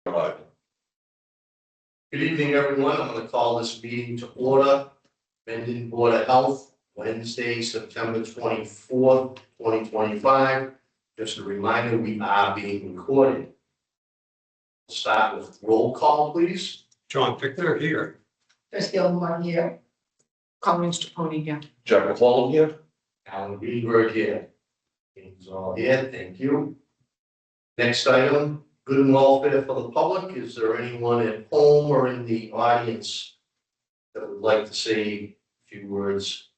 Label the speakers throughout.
Speaker 1: Good evening, everyone. I'm going to call this meeting to order. Mendon Board of Health, Wednesday, September 24th, 2025. Just a reminder, we are being recorded. We'll start with roll call, please.
Speaker 2: John Victor here.
Speaker 3: Chris Gilmore here. Collins Traponi here.
Speaker 1: Jeff McClellan here. Alan Greenberg here. It's all here. Thank you. Next item. Good and welfare for the public. Is there anyone at home or in the audience that would like to say a few words?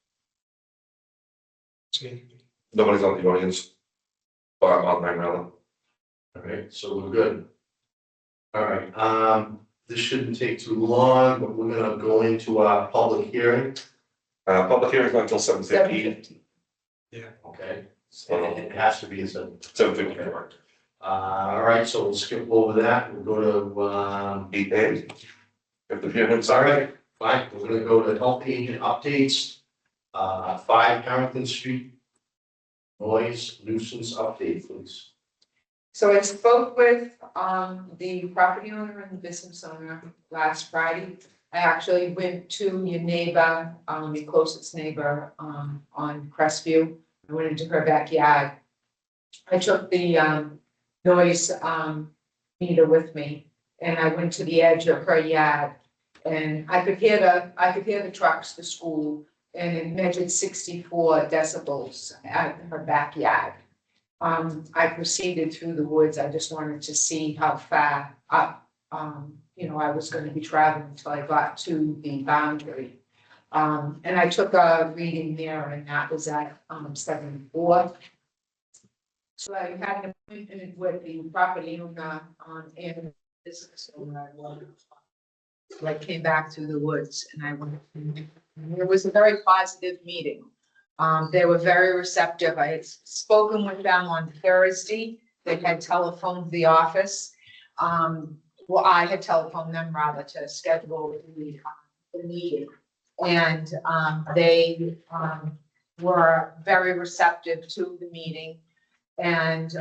Speaker 4: Nobody's on the audience. But online rather.
Speaker 1: All right, so we're good. All right, this shouldn't take too long, but we're gonna go into our public hearing.
Speaker 4: Public hearing is not until 7:15.
Speaker 1: Okay,
Speaker 4: So
Speaker 1: and it has to be a
Speaker 4: 7:54.
Speaker 1: all right, so we'll skip over that. We'll go to,
Speaker 4: 8A. If the hearing's
Speaker 1: all right, fine, we're gonna go to health agent updates. 5 Harrington Street. Noise nuisance update, please.
Speaker 3: So I spoke with the property owner and the business owner last Friday. I actually went to your neighbor, your closest neighbor on Crestview. I went into her backyard. I took the noise meter with me and I went to the edge of her yard. And I could hear the trucks, the school, and it measured 64 decibels at her backyard. I proceeded through the woods. I just wanted to see how far up, I was going to be traveling until I got to the boundary. And I took a reading there, and that was at 74. So I had an appointment with the property owner and business owner. I came back through the woods, and I went. It was a very positive meeting. They were very receptive. I had spoken with them on Thursday. They had telephoned the office. I had telephoned them rather to schedule the meeting. And they were very receptive to the meeting. And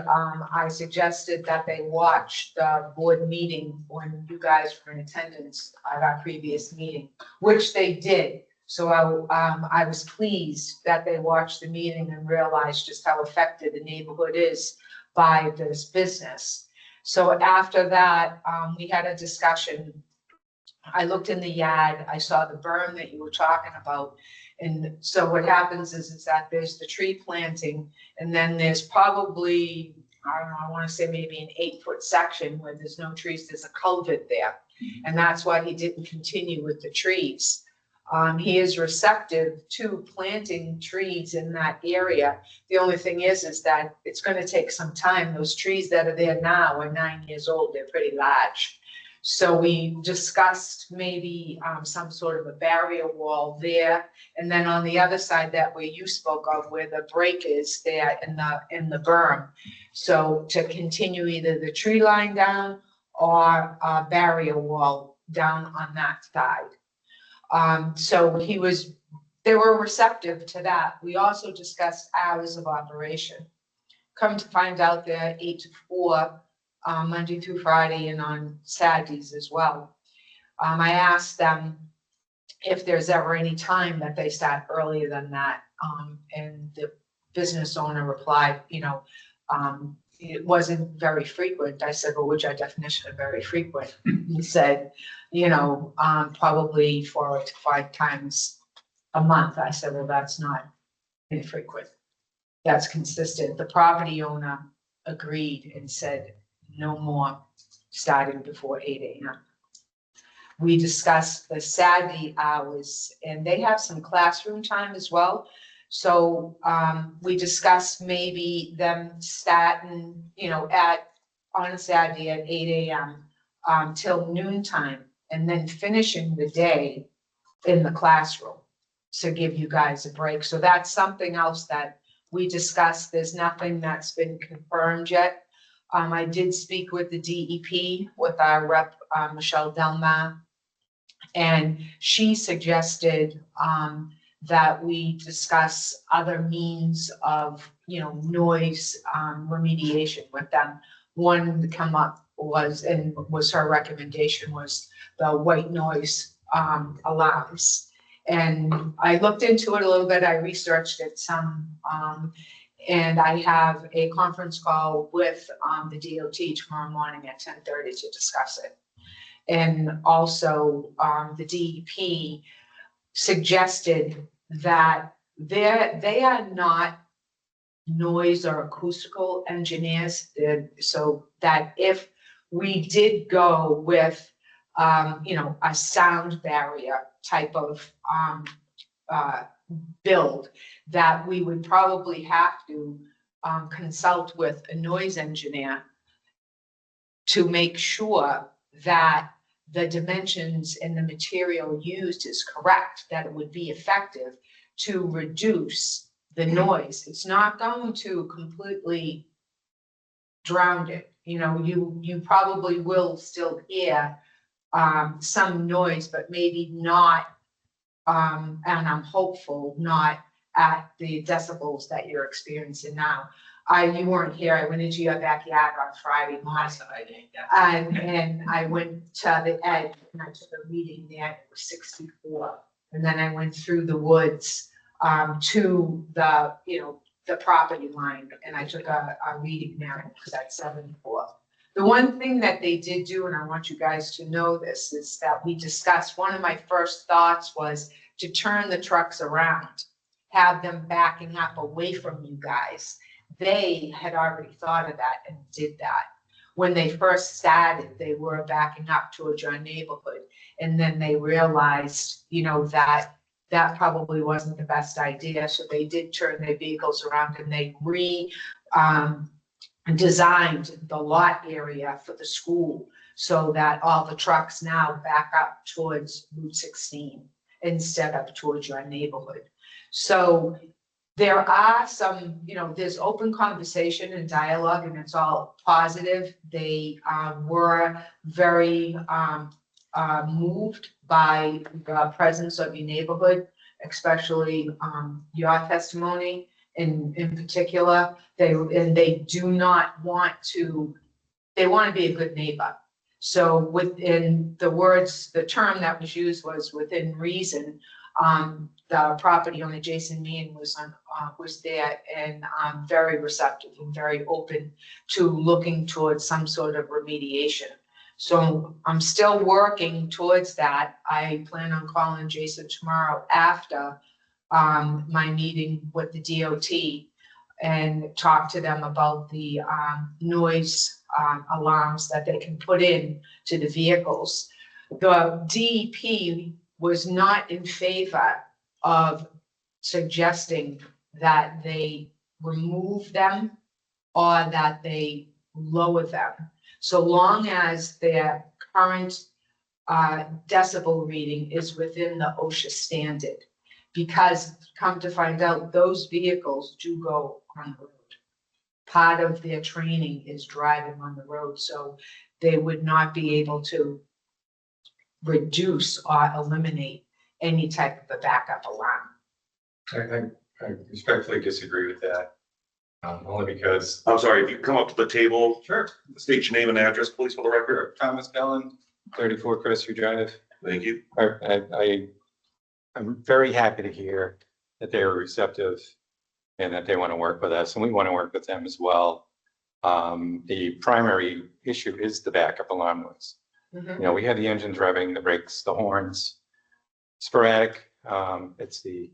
Speaker 3: I suggested that they watch the board meeting when you guys were in attendance at our previous meeting, which they did. So I was pleased that they watched the meeting and realized just how affected the neighborhood is by this business. So after that, we had a discussion. I looked in the yard, I saw the berm that you were talking about. And so what happens is that there's the tree planting, and then there's probably, I don't know, I want to say maybe an 8-foot section where there's no trees, there's a culvert there. And that's why he didn't continue with the trees. He is receptive to planting trees in that area. The only thing is that it's going to take some time. Those trees that are there now are 9 years old. They're pretty large. So we discussed maybe some sort of a barrier wall there. And then on the other side, that way you spoke of, where the break is there in the berm. So to continue either the tree line down or a barrier wall down on that side. So they were receptive to that. We also discussed hours of operation. Come to find out they're 8 to 4, Monday through Friday, and on Saturdays as well. I asked them if there's ever any time that they start earlier than that. And the business owner replied, it wasn't very frequent. I said, well, what's your definition of very frequent? He said, probably 4 to 5 times a month. I said, well, that's not infrequent. That's consistent. The property owner agreed and said no more starting before 8 a.m. We discussed the Saturday hours, and they have some classroom time as well. So we discussed maybe them starting, on a Saturday at 8 a.m. Till noontime, and then finishing the day in the classroom to give you guys a break. So that's something else that we discussed. There's nothing that's been confirmed yet. I did speak with the DEP, with our rep, Michelle Delma, and she suggested that we discuss other means of, noise remediation with them. One to come up was her recommendation was the white noise alarms. And I looked into it a little bit, I researched it some, and I have a conference call with the DOT tomorrow morning at 10:30 to discuss it. And also, the DEP suggested that they are not noise or acoustical engineers. So that if we did go with, a sound barrier type of build, that we would probably have to consult with a noise engineer to make sure that the dimensions and the material used is correct, that it would be effective to reduce the noise. It's not going to completely drown it. You probably will still hear some noise, but maybe not, and I'm hopeful, not at the decibels that you're experiencing now. You weren't here, I went into your backyard on Friday morning. And I went to the edge and I took a reading there, it was 64. And then I went through the woods to the property line, and I took a reading there, and it was at 74. The one thing that they did do, and I want you guys to know this, is that we discussed, one of my first thoughts was to turn the trucks around, have them backing up away from you guys. They had already thought of that and did that. When they first started, they were backing up towards your neighborhood. And then they realized, that probably wasn't the best idea. So they did turn their vehicles around and they designed the lot area for the school so that all the trucks now back up towards Route 16 instead of towards your neighborhood. So there are some, there's open conversation and dialogue, and it's all positive. They were very moved by the presence of your neighborhood, especially your testimony in particular. They do not want to, they want to be a good neighbor. So within the term that was used was within reason. The property owner, Jason Meehan, was there and very receptive and very open to looking towards some sort of remediation. So I'm still working towards that. I plan on calling Jason tomorrow after my meeting with the DOT and talk to them about the noise alarms that they can put in to the vehicles. The DEP was not in favor of suggesting that they remove them or that they lower them, so long as their current decibel reading is within the OSHA standard. Because come to find out, those vehicles do go on the road. Part of their training is driving on the road, so they would not be able to reduce or eliminate any type of a backup alarm.
Speaker 2: I respectfully disagree with that. Only because.
Speaker 4: I'm sorry, if you come up to the table,
Speaker 2: Sure.
Speaker 4: state your name and address, please, for the record.
Speaker 2: Thomas Bellin, 34 Crestview Drive.
Speaker 4: Thank you.
Speaker 2: I'm very happy to hear that they were receptive and that they want to work with us, and we want to work with them as well. The primary issue is the backup alarm noise.
Speaker 3: Mhm.
Speaker 2: We have the engines revving, the brakes, the horns, sporadic. It's the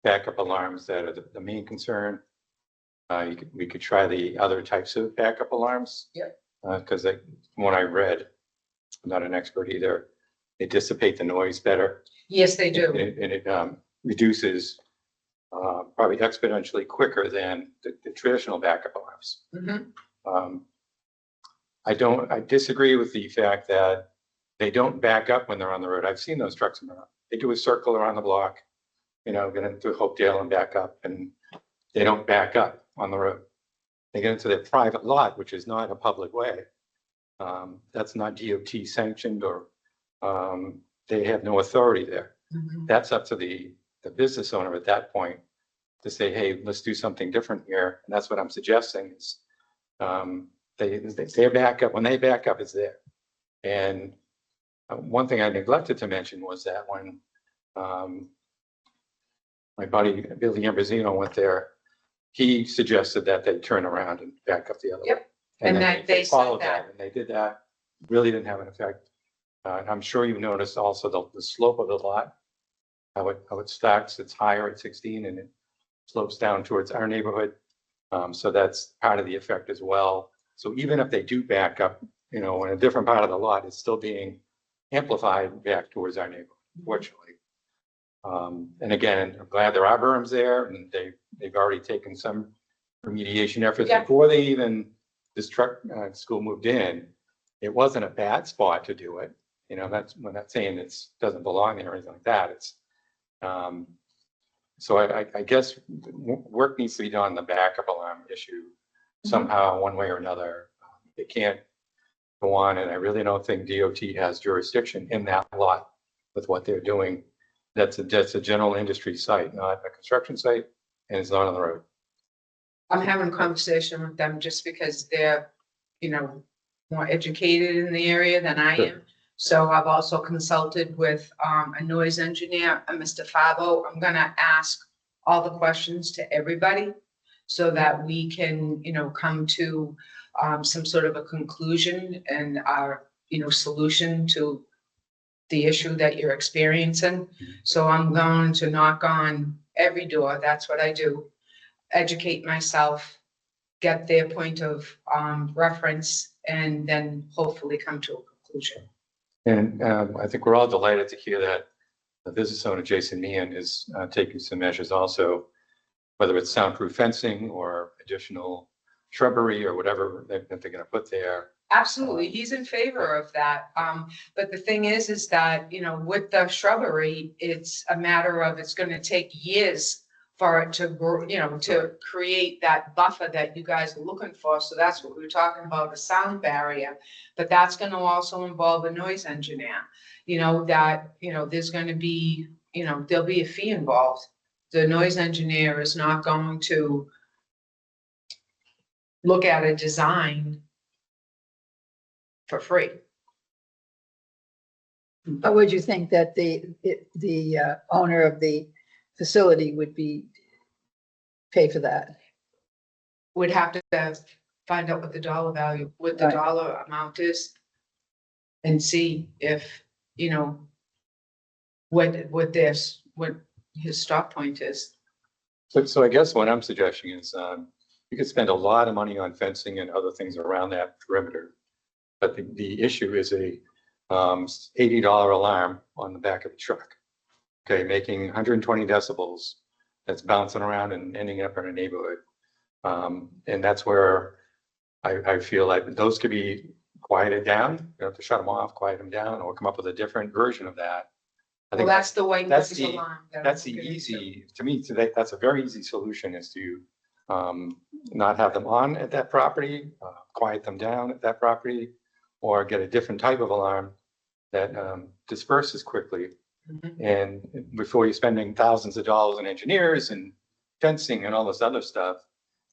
Speaker 2: backup alarms that are the main concern. We could try the other types of backup alarms.
Speaker 3: Yep.
Speaker 2: Because from what I read, I'm not an expert either, they dissipate the noise better.
Speaker 3: Yes, they do.
Speaker 2: And it reduces probably exponentially quicker than the traditional backup alarms.
Speaker 3: Mhm.
Speaker 2: I disagree with the fact that they don't back up when they're on the road. I've seen those trucks around. They do a circle around the block, get into Hopedale and back up, and they don't back up on the road. They get into their private lot, which is not a public way. That's not DOT sanctioned, or they have no authority there.
Speaker 3: Mhm.
Speaker 2: That's up to the business owner at that point to say, hey, let's do something different here. And that's what I'm suggesting is they back up, when they back up, it's there. And one thing I neglected to mention was that when my buddy Billy Ambrosino went there, he suggested that they turn around and back up the other way.
Speaker 3: Yep. And
Speaker 2: then
Speaker 3: that they said
Speaker 2: followed
Speaker 3: that.
Speaker 2: And they did that, really didn't have an effect. And I'm sure you noticed also the slope of the lot, how it starts, it's higher at 16 and it slopes down towards our neighborhood. So that's part of the effect as well. So even if they do back up, in a different part of the lot, it's still being amplified back towards our neighborhood, fortunately. And again, I'm glad there are berms there, and they've already taken some remediation efforts
Speaker 3: Yeah.
Speaker 2: before they even, this truck school moved in. It wasn't a bad spot to do it. We're not saying it doesn't belong there or anything like that. It's, so I guess work needs to be done on the backup alarm issue somehow, one way or another. It can't go on, and I really don't think DOT has jurisdiction in that lot with what they're doing. That's a general industry site, not a construction site, and it's not on the road.
Speaker 3: I'm having a conversation with them just because they're, more educated in the area than I am. So I've also consulted with a noise engineer, Mr. Fabo. I'm gonna ask all the questions to everybody so that we can, come to some sort of a conclusion and our, solution to the issue that you're experiencing. So I'm going to knock on every door. That's what I do. Educate myself, get their point of reference, and then hopefully come to a conclusion.
Speaker 2: And I think we're all delighted to hear that the business owner, Jason Meehan, is taking some measures also, whether it's soundproof fencing or additional shrubbery or whatever that they're going to put there.
Speaker 3: Absolutely, he's in favor of that. But the thing is that, with the shrubbery, it's a matter of, it's gonna take years for it to grow, to create that buffer that you guys are looking for. So that's what we were talking about, a sound barrier. But that's gonna also involve a noise engineer, there's gonna be, there'll be a fee involved. The noise engineer is not going to look at a design for free.
Speaker 5: But would you think that the owner of the facility would pay for that?
Speaker 3: Would have to find out what the dollar value, what the
Speaker 5: Right.
Speaker 3: dollar amount is. And see if, what his stop point is.
Speaker 2: So I guess what I'm suggesting is you could spend a lot of money on fencing and other things around that perimeter. But the issue is a $80 alarm on the back of the truck. Okay, making 120 decibels that's bouncing around and ending up in a neighborhood. And that's where I feel like those could be quieted down. You have to shut them off, quiet them down, or come up with a different version of that. I
Speaker 3: Well,
Speaker 2: think
Speaker 3: that's the white
Speaker 2: that's
Speaker 3: noise
Speaker 2: the-
Speaker 3: alarm. that
Speaker 2: that's
Speaker 3: I'm
Speaker 2: the
Speaker 3: looking into.
Speaker 2: easy, to me, today, that's a very easy solution, is to not have them on at that property, quiet them down at that property, or get a different type of alarm that disperses quickly.
Speaker 3: Mhm.
Speaker 2: And before you're spending thousands of dollars on engineers and fencing and all this other stuff,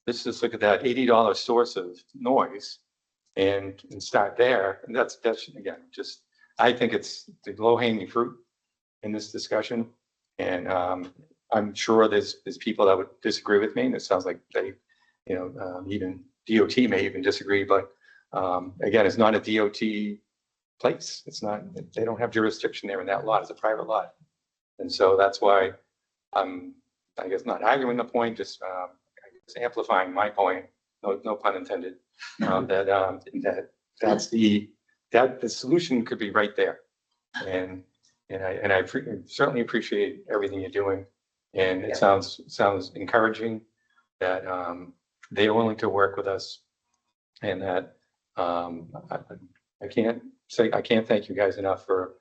Speaker 2: let's just look at that $80 source of noise and start there. And that's again, just, I think it's the low hanging fruit in this discussion. And I'm sure there's people that would disagree with me, and it sounds like they, even DOT may even disagree, but again, it's not a DOT place. It's not, they don't have jurisdiction there in that lot. It's a private lot. And so that's why I'm, I guess, not arguing the point, just amplifying my point, no pun intended, that the solution could be right there. And I certainly appreciate everything you're doing. And it sounds encouraging that they're willing to work with us, and that I can't thank you guys enough for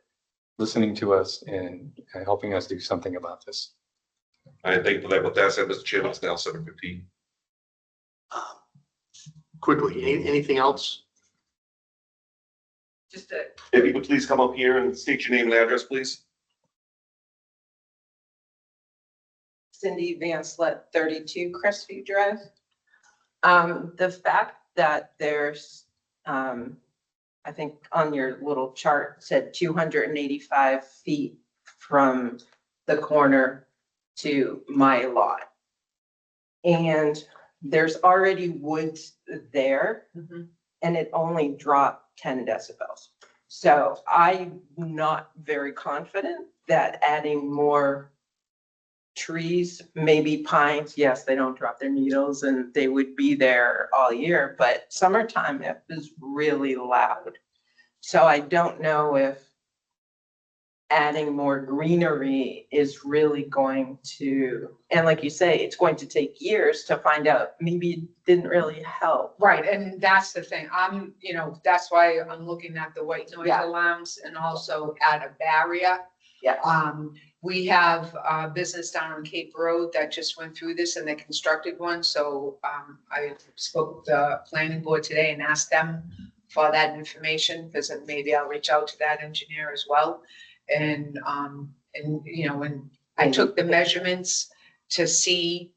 Speaker 2: listening to us and helping us do something about this.
Speaker 4: I think that with that said, Mr. Chairman, it's now 7:15.
Speaker 1: Quickly, anything else?
Speaker 3: Just a
Speaker 4: If you could please come up here and state your name and address, please.
Speaker 6: Cindy Van Slet, 32 Crestview Drive. The fact that there's, I think on your little chart said 285 feet from the corner to my lot. And there's already woods there and it only dropped 10 decibels. So I'm not very confident that adding more trees, maybe pines, yes, they don't drop their needles and they would be there all year, but summertime it is really loud. So I don't know if adding more greenery is really going to, and like you say, it's going to take years to find out, maybe it didn't really help.
Speaker 3: Right, and that's the thing, that's why I'm looking at the white noise
Speaker 6: Yeah.
Speaker 3: alarms and also add a barrier.
Speaker 6: Yeah.
Speaker 3: We have a business down on Cape Road that just went through this and they constructed one, so, I spoke with the planning board today and asked them for that information, because then maybe I'll reach out to that engineer as well. And when I took the measurements to see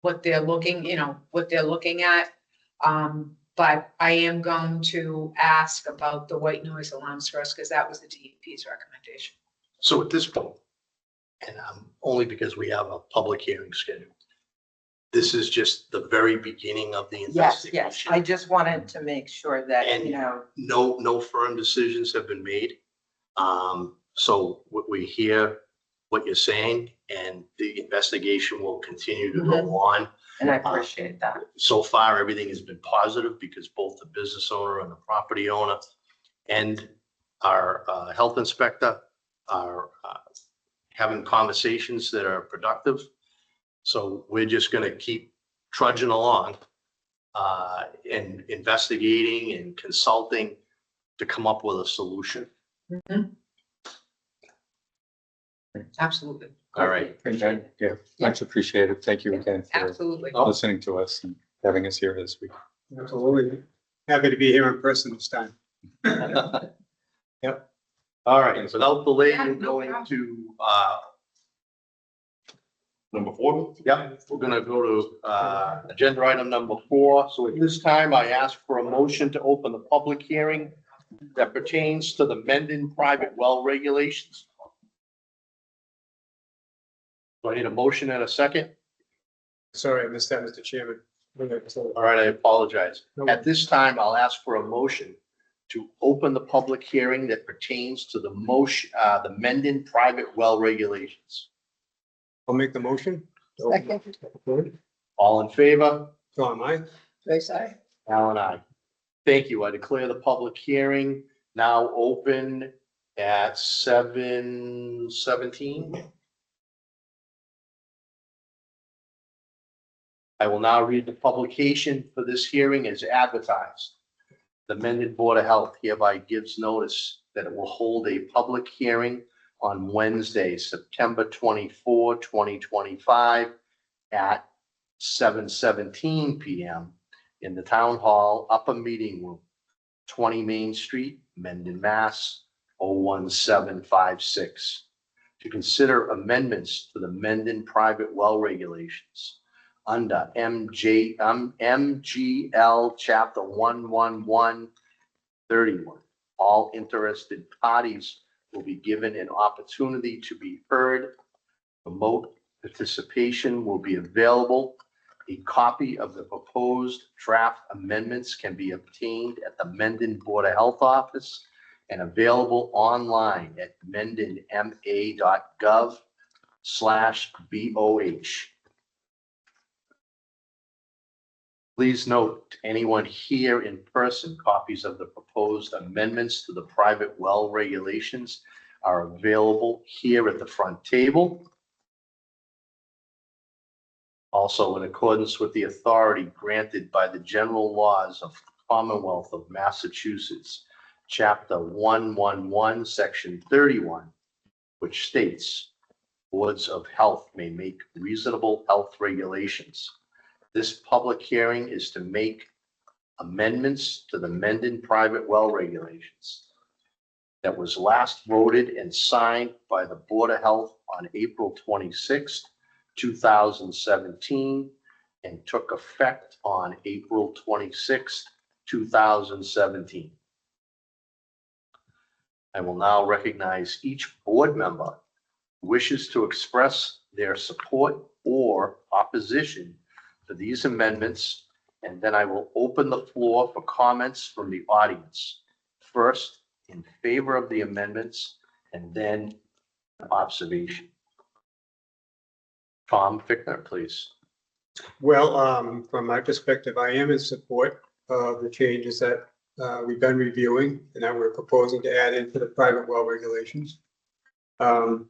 Speaker 3: what they're looking at. But I am going to ask about the white noise alarms first, because that was the DEP's recommendation.
Speaker 1: So at this point, and only because we have a public hearing scheduled, this is just the very beginning of the
Speaker 6: Yes,
Speaker 1: investigation.
Speaker 6: yes, I just wanted to make sure that,
Speaker 1: And- No firm decisions have been made. So we hear what you're saying, and the investigation will continue to go on.
Speaker 6: and I appreciate that.
Speaker 1: So far, everything has been positive because both the business owner and the property owner and our health inspector are having conversations that are productive. So we're just going to keep trudging along and investigating and consulting to come up with a solution.
Speaker 3: Absolutely,
Speaker 1: All right.
Speaker 2: Yeah, much appreciated. Thank you again for
Speaker 3: absolutely.
Speaker 2: listening to us and having us here this week.
Speaker 7: Absolutely. Happy to be here in person this time.
Speaker 1: Yep. All right, without delay,
Speaker 3: Yeah,
Speaker 1: we're
Speaker 3: no
Speaker 1: going
Speaker 3: problem.
Speaker 1: to,
Speaker 4: Number 4?
Speaker 1: yep, we're gonna go to agenda item number 4. So at this time, I ask for a motion to open the public hearing that pertains to the Mendon private well regulations. Do I need a motion and a second?
Speaker 7: Sorry, I missed that, Mr. Chairman.
Speaker 1: All right, I apologize. At this time, I'll ask for a motion to open the public hearing that pertains to the Mendon private well regulations.
Speaker 7: I'll make the motion.
Speaker 5: Second,
Speaker 1: All in favor?
Speaker 7: Tom, aye.
Speaker 5: Joyce, aye.
Speaker 1: Al and I. Thank you. I declare the public hearing now open at 7:17. I will now read the publication for this hearing as advertised. The Mendon Board of Health hereby gives notice that it will hold a public hearing on Wednesday, September 24, 2025 at 7:17 p.m. in the Town Hall Upper Meeting Room, 20 Main Street, Mendon, Mass. 01756, to consider amendments to the Mendon private well regulations under MGL Chapter 11131. All interested parties will be given an opportunity to be heard. Remote participation will be available. A copy of the proposed draft amendments can be obtained at the Mendon Board of Health office and available online at mendonma.gov/BOH. Please note, anyone here in person, copies of the proposed amendments to the private well regulations are available here at the front table. Also, in accordance with the authority granted by the general laws of the Commonwealth of Massachusetts, Chapter 111, Section 31, which states, boards of health may make reasonable health regulations. This public hearing is to make amendments to the Mendon private well regulations that was last voted and signed by the Board of Health on April 26th, 2017, and took effect on April 26, 2017. I will now recognize each board member who wishes to express their support or opposition to these amendments, and then I will open the floor for comments from the audience. First, in favor of the amendments, and then observation. Tom Fickner, please.
Speaker 7: Well, from my perspective, I am in support of the changes that we've been reviewing and that we're proposing to add into the private well regulations. There's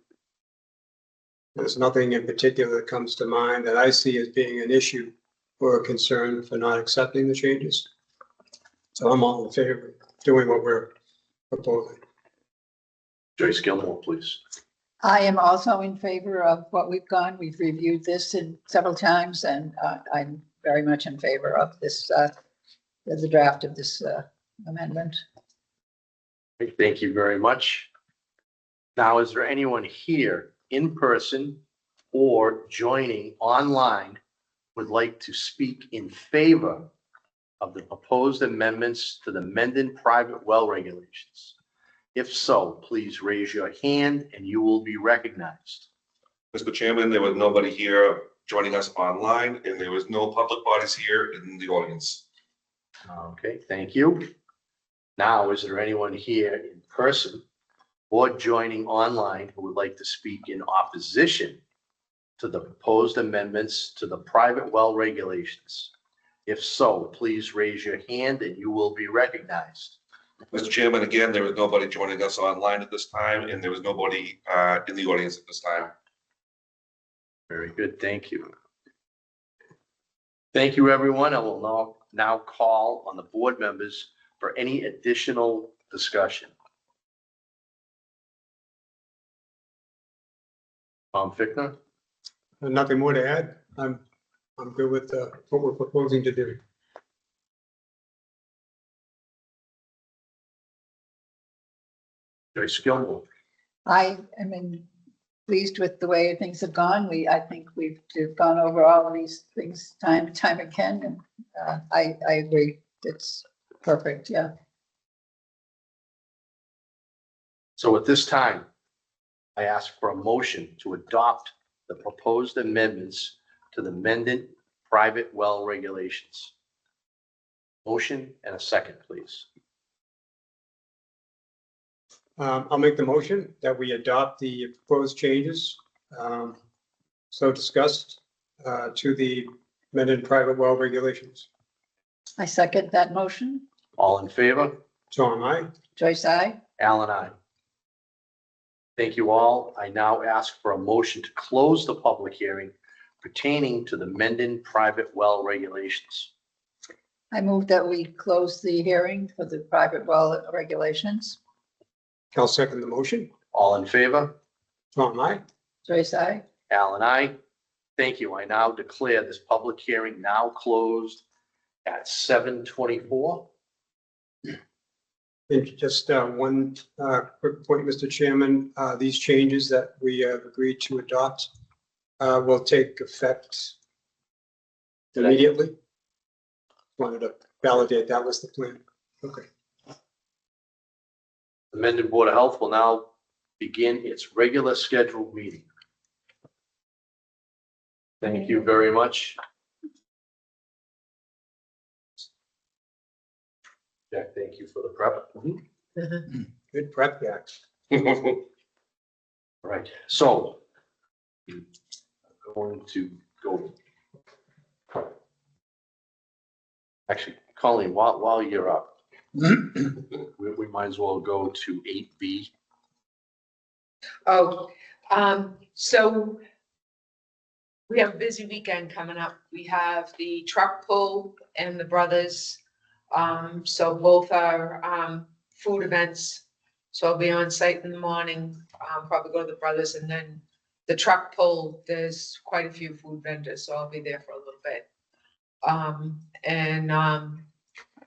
Speaker 7: nothing in particular that comes to mind that I see as being an issue or a concern for not accepting the changes. So I'm all in favor of doing what we're proposing.
Speaker 1: Joyce Gilmore, please.
Speaker 5: I am also in favor of what we've gone. We've reviewed this in several times, and I'm very much in favor of this, the draft of this amendment.
Speaker 1: Thank you very much. Now, is there anyone here in person or joining online would like to speak in favor of the proposed amendments to the Mendon private well regulations? If so, please raise your hand and you will be recognized.
Speaker 4: Mr. Chairman, there was nobody here joining us online, and there was no public bodies here in the audience.
Speaker 1: Okay, thank you. Now, is there anyone here in person or joining online who would like to speak in opposition to the proposed amendments to the private well regulations? If so, please raise your hand and you will be recognized.
Speaker 4: Mr. Chairman, again, there was nobody joining us online at this time, and there was nobody in the audience at this time.
Speaker 1: Very good, thank you. Thank you, everyone. I will now call on the board members for any additional discussion. Tom Fickner?
Speaker 7: Nothing more to add. I'm good with what we're proposing to do.
Speaker 1: Joyce Gilmore?
Speaker 5: I am pleased with the way things have gone. I think we've gone over all of these things time and time again, and I agree. It's perfect, yeah.
Speaker 1: So at this time, I ask for a motion to adopt the proposed amendments to the Mendon private well regulations. Motion and a second, please.
Speaker 7: I'll make the motion that we adopt the proposed changes so discussed to the Mendon private well regulations.
Speaker 5: I second that motion.
Speaker 1: All in favor?
Speaker 7: Tom, aye.
Speaker 5: Joyce, I.
Speaker 1: Alan, aye. Thank you all. I now ask for a motion to close the public hearing pertaining to the Mendon private well regulations.
Speaker 5: I move that we close the hearing for the private well regulations.
Speaker 7: I'll second the motion.
Speaker 1: All in favor?
Speaker 7: Tom, aye.
Speaker 5: Joyce, I.
Speaker 1: Alan, aye. Thank you. I now declare this public hearing now closed at 7:24.
Speaker 7: And just one quick point, Mr. Chairman, these changes that we have agreed to adopt will take effect immediately. Wanted to validate that was the plan. Okay.
Speaker 1: The Mendon Board of Health will now begin its regular scheduled meeting. Thank you very much. Jack, thank you for the prep.
Speaker 7: Good prep, Jack.
Speaker 1: Right, so I'm going to go. Actually, Colleen, while you're up, we might as well go to 8B.
Speaker 3: Oh, so we have a busy weekend coming up. We have the truck pull and the brothers. So both are food events. So I'll be on site in the morning, probably go to the brothers, and then the truck pull, there's quite a few food vendors, so I'll be there for a little bit.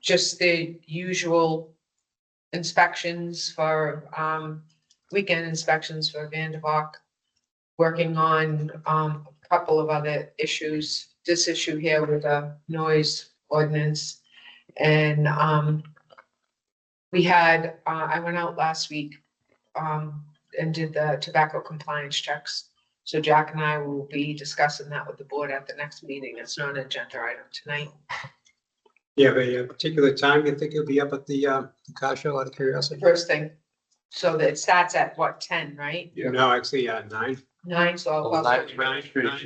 Speaker 3: Just the usual inspections for weekend inspections for Vandervalk, working on a couple of other issues this issue here with a noise ordinance. And, we had, I went out last week, and did the tobacco compliance checks. So Jack and I will be discussing that with the board at the next meeting. It's not an agenda item tonight.
Speaker 7: You have a particular time you think you'll be up at the car show, out of curiosity?
Speaker 3: First thing, so that it starts at what, 10, right?
Speaker 4: Yeah.
Speaker 7: No, actually, 9.
Speaker 3: 9, so I'll.
Speaker 7: 9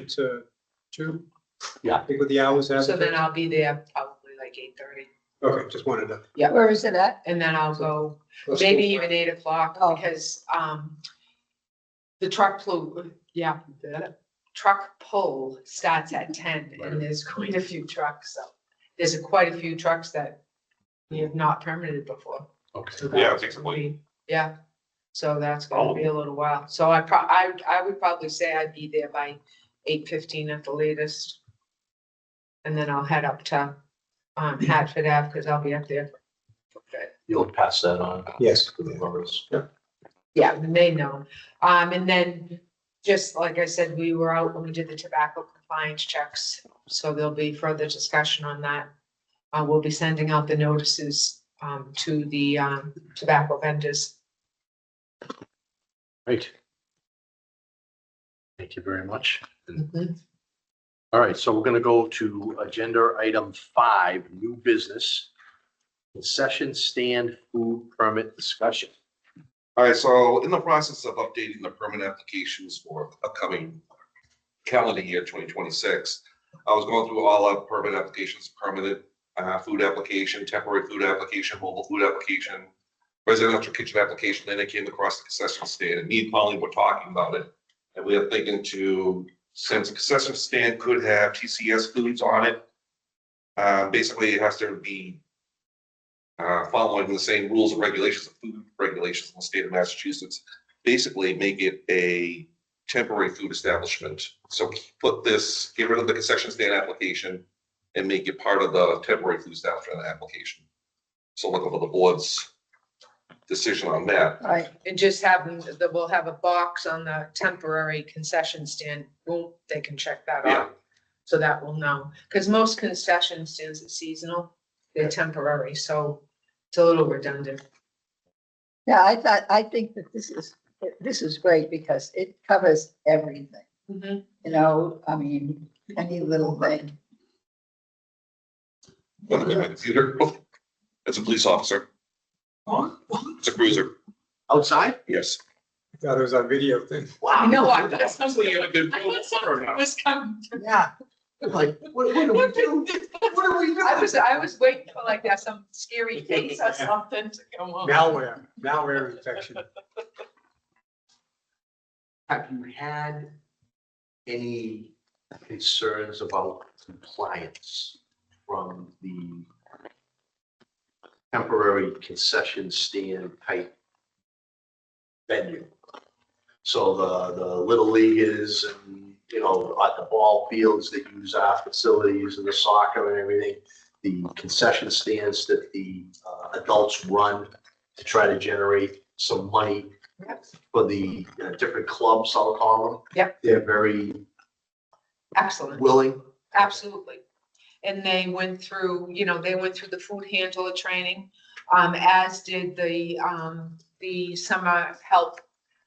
Speaker 7: to 2.
Speaker 1: Yeah.
Speaker 7: I think with the hours.
Speaker 3: So then I'll be there probably like 8:30,
Speaker 7: Okay, just wanted to.
Speaker 3: Yeah.
Speaker 5: Where is it at?
Speaker 3: and then I'll go
Speaker 7: let's
Speaker 3: maybe
Speaker 7: go.
Speaker 3: even 8 o'clock,
Speaker 5: Oh.
Speaker 3: because, the truck pull starts at 10, and there's quite a few trucks, so there's quite a few trucks that we have not permitted before.
Speaker 1: Okay.
Speaker 3: So
Speaker 4: Yeah,
Speaker 3: that's
Speaker 4: it takes a
Speaker 3: gonna
Speaker 4: while.
Speaker 3: be- Yeah, so that's gonna be a little while, so I would probably say I'd be there by 8:15 at the latest. And then I'll head up to, Hatford Ave, because I'll be up there.
Speaker 1: You'll pass that on
Speaker 7: Yes.
Speaker 1: to the members.
Speaker 3: Yeah, and they know. And then, just like I said, we were out when we did the tobacco compliance checks, so there'll be further discussion on that. We'll be sending out the notices, to the, tobacco vendors.
Speaker 1: Right. Thank you very much.
Speaker 3: Mhm.
Speaker 1: All right, so we're gonna go to agenda item 5, new business. Concession stand food permit discussion.
Speaker 4: All right, so in the process of updating the permit applications for upcoming calendar year 2026, I was going through all our permit applications, permanent food application, temporary food application, mobile food application, residential kitchen application, then I came across the concession stand, and me and Colleen were talking about it. And we are thinking to, since a concession stand could have TCS foods on it, basically it has to be following the same rules and regulations of food regulations in the state of Massachusetts, basically make it a temporary food establishment. So put this, get rid of the concession stand application and make it part of the temporary food establishment application. So looking for the board's decision on that.
Speaker 5: Right,
Speaker 3: And just having, we'll have a box on the temporary concession stand, boom, they can check that
Speaker 4: Yeah.
Speaker 3: off. So that we'll know, because most concession stands are seasonal, they're temporary, so it's a little redundant.
Speaker 5: yeah, I think that this is great because it covers everything,
Speaker 3: Mhm.
Speaker 5: you know, I mean, any little thing.
Speaker 4: Let me get my computer. It's a police officer. It's a cruiser.
Speaker 1: Outside?
Speaker 4: Yes.
Speaker 7: I thought it was on video thing.
Speaker 3: I know, I thought
Speaker 4: Somebody had a good
Speaker 3: I thought something was coming.
Speaker 1: Yeah. Like, what do we do? What do we do?
Speaker 3: I was waiting for like that, some scary case or something to come on.
Speaker 7: Malware infection.
Speaker 1: Have you had any concerns about compliance from the temporary concession stand type venue? So the little leaguers and, you know, at the ball fields that use our facilities and the soccer and everything, the concession stands that the adults run to try to generate some money for the different clubs, I'll call them.
Speaker 3: Yep.
Speaker 1: They're very
Speaker 3: Excellent,
Speaker 1: willing.
Speaker 3: absolutely. And they went through, they went through the food handler training, as did the summer help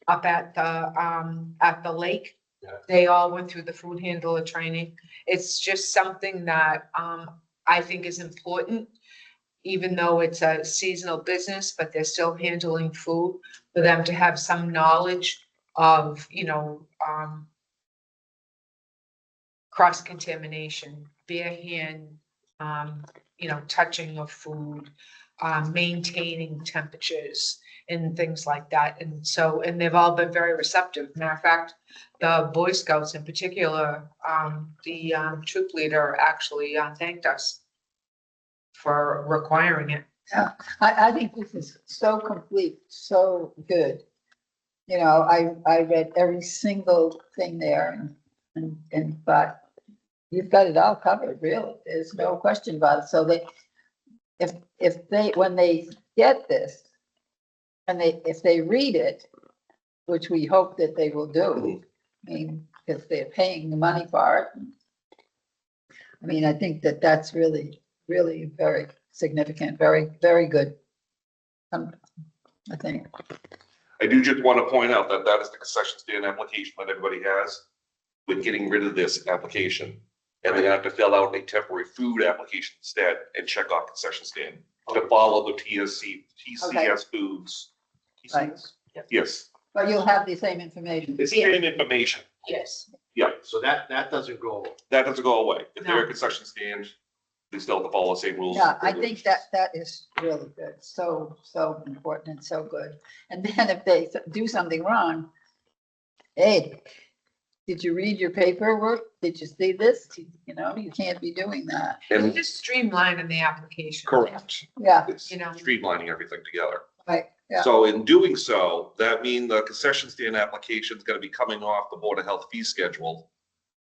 Speaker 3: up at the lake.
Speaker 1: Yeah.
Speaker 3: They all went through the food handler training. It's just something that, I think is important, even though it's a seasonal business, but they're still handling food, for them to have some knowledge of, cross-contamination, bare hand, touching of food, maintaining temperatures and things like that. And so, and they've all been very receptive. Matter of fact, the Boy Scouts in particular, the troop leader actually thanked us for requiring it.
Speaker 5: I think this is so complete, so good. You know, I read every single thing there and thought, you've got it all covered, really. There's no question about it. So when they get this, and if they read it, which we hope that they will do, I mean, because they're paying the money for it, I mean, I think that that's really, really very significant, very, very good. I think.
Speaker 4: I do just want to point out that that is the concession stand application that everybody has. With getting rid of this application, and they're gonna have to fill out a temporary food application instead and check off concession stand to follow the TCS foods.
Speaker 5: Right.
Speaker 4: Yes,
Speaker 5: But you'll have the same information.
Speaker 4: it's the same information.
Speaker 3: Yes.
Speaker 4: Yeah,
Speaker 1: So that doesn't go.
Speaker 4: that doesn't go away. If they're a
Speaker 3: No.
Speaker 4: concession stand, they still have to follow the same rules.
Speaker 5: Yeah, I think that is really good. So important and so good. And then if they do something wrong, hey, did you read your paperwork? Did you see this? You know, you can't be doing that.
Speaker 4: And
Speaker 3: Just streamlining the application.
Speaker 4: correct,
Speaker 5: Yeah,
Speaker 4: it's
Speaker 3: You know.
Speaker 4: streamlining everything together.
Speaker 5: right, yeah.
Speaker 4: So in doing so, that means the concession stand application is gonna be coming off the Board of Health fee schedule.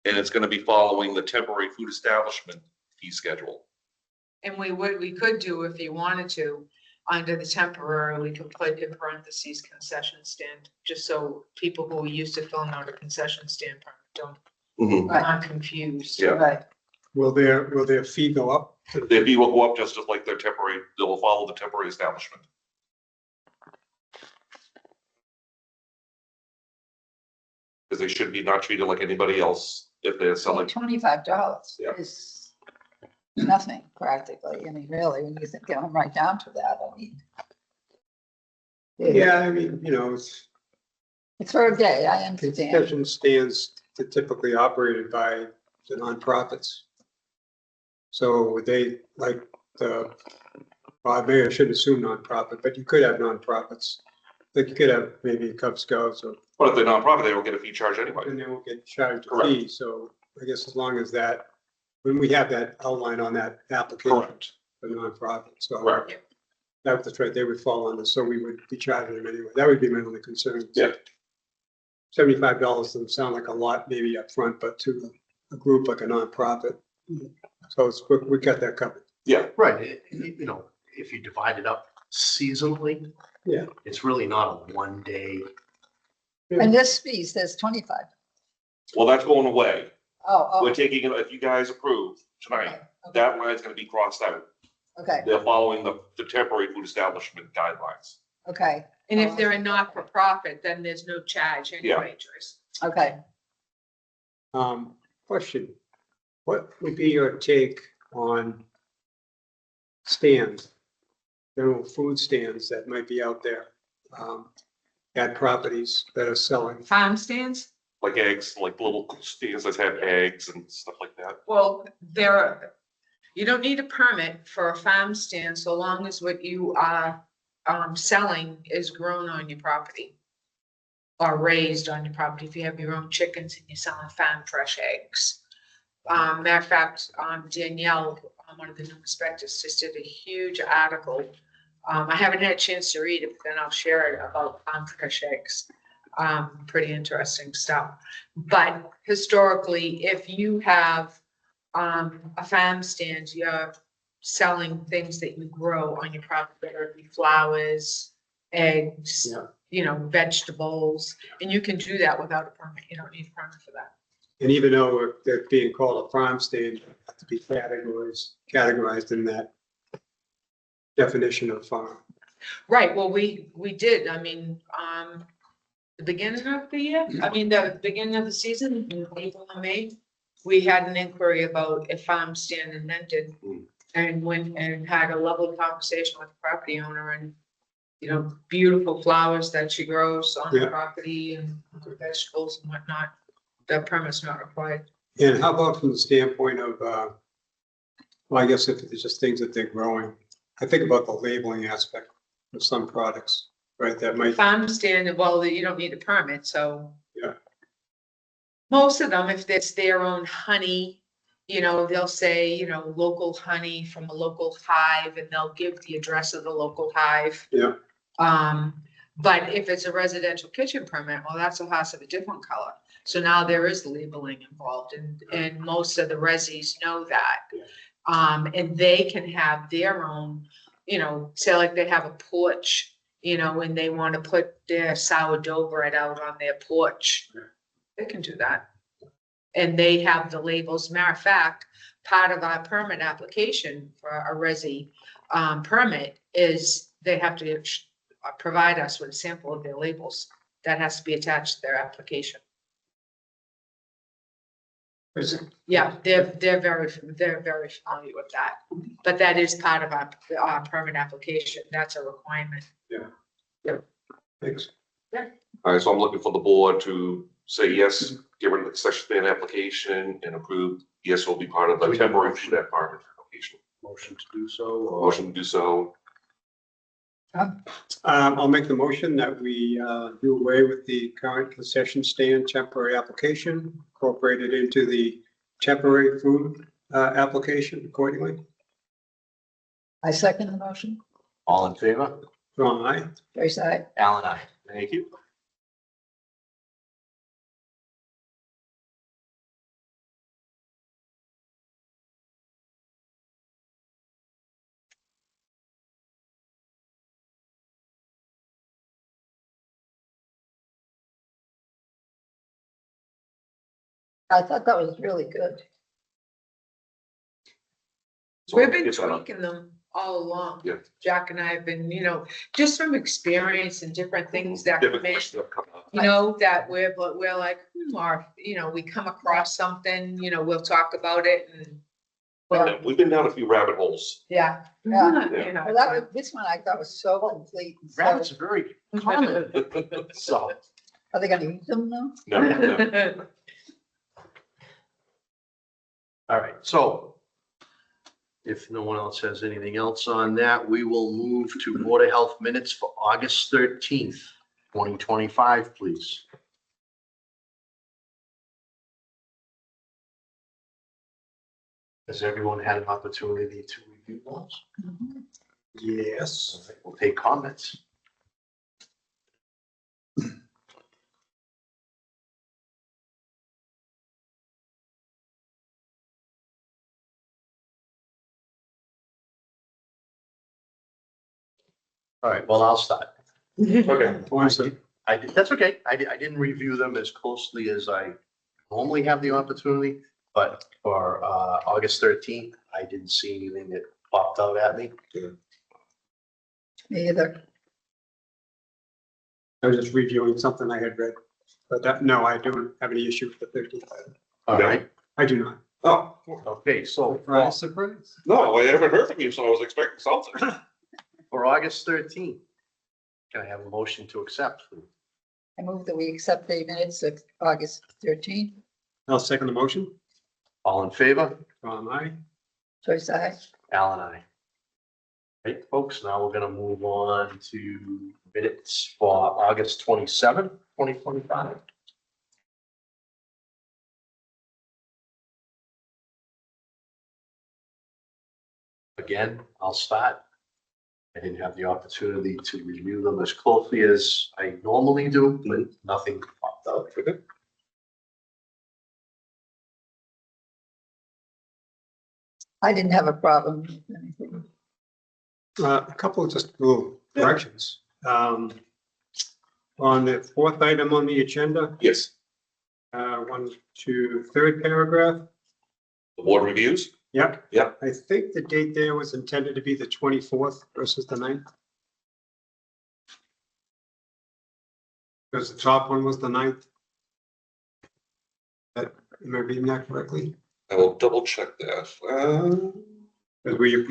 Speaker 4: And it's gonna be following the temporary food establishment fee schedule.
Speaker 3: And we could do, if you wanted to, under the temporary, we could put in parentheses concession stand, just so people who are used to filling out a concession stand permit don't,
Speaker 5: Right.
Speaker 3: aren't confused.
Speaker 4: Yeah.
Speaker 5: Right,
Speaker 7: Will their fee go up?
Speaker 4: Their fee will go up just like their temporary, they will follow the temporary establishment. Because they should be not treated like anybody else if they're selling.
Speaker 5: $25
Speaker 4: Yeah.
Speaker 5: is nothing practically. I mean, really, when you think, get them right down to that, I mean.
Speaker 7: Yeah, I mean, you know, it's
Speaker 5: It's for a day, I understand.
Speaker 7: concession stands are typically operated by the nonprofits. So would they like the, well, maybe I shouldn't assume nonprofit, but you could have nonprofits. Like you could have maybe Cub Scouts or,
Speaker 4: But if they're nonprofit, they don't get a fee charge anyway.
Speaker 7: and they won't get charged a
Speaker 4: Correct.
Speaker 7: fee. So I guess as long as that, when we have that outline on that application
Speaker 4: Correct.
Speaker 7: for nonprofit, so.
Speaker 4: Correct.
Speaker 7: That's right, they would fall under, so we would be charging them anyway. That would be my only concern.
Speaker 4: Yeah.
Speaker 7: $75 doesn't sound like a lot maybe up front, but to a group like a nonprofit. So it's, we got that covered.
Speaker 1: Right, you know, if you divide it up seasonally.
Speaker 7: Yeah.
Speaker 1: It's really not a one day.
Speaker 5: And this fee says 25.
Speaker 4: Well, that's going away.
Speaker 5: Oh,
Speaker 4: We're taking, it if you guys approve tonight,
Speaker 5: okay,
Speaker 4: that line's gonna be crossed out.
Speaker 5: okay,
Speaker 4: They're following the temporary food establishment guidelines.
Speaker 5: okay,
Speaker 3: And if they're a not-for-profit, then there's no charge anyway, Joyce.
Speaker 5: okay.
Speaker 7: Question, what would be your take on stands, general food stands that might be out there at properties that are selling?
Speaker 3: Farm stands?
Speaker 4: Like eggs, like little stands that have eggs and stuff like that.
Speaker 3: Well, you don't need a permit for a farm stand so long as what you are selling is grown on your property or raised on your property. If you have your own chickens and you're selling farm fresh eggs. Matter of fact, Danielle, one of the new inspectors, just did a huge article. I haven't had a chance to read it, but then I'll share it about farm fresh eggs. Pretty interesting stuff. But historically, if you have a farm stand, you're selling things that you grow on your property, whether it be flowers, eggs,
Speaker 7: Yeah.
Speaker 3: you know, vegetables, and you can do that without a permit. You don't need a permit for that.
Speaker 7: And even though they're being called a farm stand, you have to be categorized in that definition of farm.
Speaker 3: Right, well, we did, I mean, the beginning of the year, the beginning of the season, in April and May, we had an inquiry about a farm stand in Denton. And went and had a lovely conversation with the property owner and, you know, beautiful flowers that she grows on the
Speaker 7: Yeah.
Speaker 3: property and vegetables and whatnot. The permit's not required.
Speaker 7: And how about from the standpoint of, well, I guess if it's just things that they're growing, I think about the labeling aspect of some products, right, that might,
Speaker 3: Farm stand, well, you don't need a permit, so.
Speaker 7: Yeah.
Speaker 3: Most of them, if it's their own honey, you know, they'll say, you know, local honey from a local hive, and they'll give the address of the local hive.
Speaker 7: Yeah.
Speaker 3: But if it's a residential kitchen permit, well, that's a house of a different color. So now there is labeling involved, and most of the resis know that.
Speaker 7: Yeah.
Speaker 3: And they can have their own, you know, say like they have a porch, you know, and they want to put their sourdough bread out on their porch.
Speaker 7: Yeah.
Speaker 3: They can do that. And they have the labels. Matter of fact, part of our permit application for a resi permit is they have to provide us with a sample of their labels. That has to be attached to their application. Yeah, they're very familiar with that, but that is part of our permit application. That's a requirement.
Speaker 7: Thanks.
Speaker 4: All right, so I'm looking for the board to say yes, get rid of the concession stand application and approve, yes, will be part of the temporary food apartment application.
Speaker 1: Motion to do so, or?
Speaker 4: Motion to do so.
Speaker 7: I'll make the motion that we do away with the current concession stand temporary application, incorporate it into the temporary food application accordingly.
Speaker 5: I second the motion.
Speaker 1: All in favor?
Speaker 7: Ron, aye.
Speaker 5: Joyce, aye.
Speaker 1: Alan, aye. Thank you.
Speaker 5: I thought that was really good.
Speaker 4: So
Speaker 3: We've been
Speaker 4: get that up.
Speaker 3: tweaking them all along.
Speaker 4: Yeah.
Speaker 3: Jack and I have been, just from experience and different things that
Speaker 4: Different
Speaker 3: come in,
Speaker 4: questions that come up.
Speaker 3: that we're like, or, we come across something, we'll talk about it and.
Speaker 4: Yeah, we've been down a few rabbit holes.
Speaker 5: Yeah.
Speaker 3: Yeah.
Speaker 5: Well, that was, this one I thought was so complete. So,
Speaker 1: Rabbits are very common, so.
Speaker 5: are they gonna eat them though?
Speaker 4: No, no.
Speaker 1: All right, so if no one else has anything else on that, we will move to Board of Health minutes for August 13th, 2025, please. Has everyone had an opportunity to review those?
Speaker 7: Yes.
Speaker 1: All right, we'll take comments. All right, well, I'll start.
Speaker 4: Okay.
Speaker 1: That's okay. I didn't review them as closely as I normally have the opportunity, but for August 13th, I didn't see anything that popped out at me.
Speaker 5: Me either.
Speaker 7: I was just reviewing something I had read, but that, no, I don't have any issue with the 13th item.
Speaker 1: All right,
Speaker 7: I do not.
Speaker 4: Oh,
Speaker 1: okay, so
Speaker 7: Surprise, surprise.
Speaker 4: no, I haven't heard from you, so I was expecting something.
Speaker 1: for August 13th, can I have a motion to accept? Please?
Speaker 5: I move that we accept the minutes of August 13th.
Speaker 7: I'll second the motion.
Speaker 1: All in favor?
Speaker 7: Ron, aye.
Speaker 5: Joyce, aye.
Speaker 1: Alan, aye. Right, folks, now we're gonna move on to minutes for August 27th, 2025. Again, I'll start. I didn't have the opportunity to review them as closely as I normally do, but nothing popped out.
Speaker 5: I didn't have a problem with anything.
Speaker 7: A couple of just little corrections. On the fourth item on the agenda,
Speaker 4: Yes,
Speaker 7: one to third paragraph.
Speaker 4: the board reviews.
Speaker 7: Yep.
Speaker 4: Yep.
Speaker 7: I think the date there was intended to be the 24th versus the 9th. Because the top one was the 9th. Am I reading that correctly?
Speaker 4: I will double check that.
Speaker 7: Because we approved.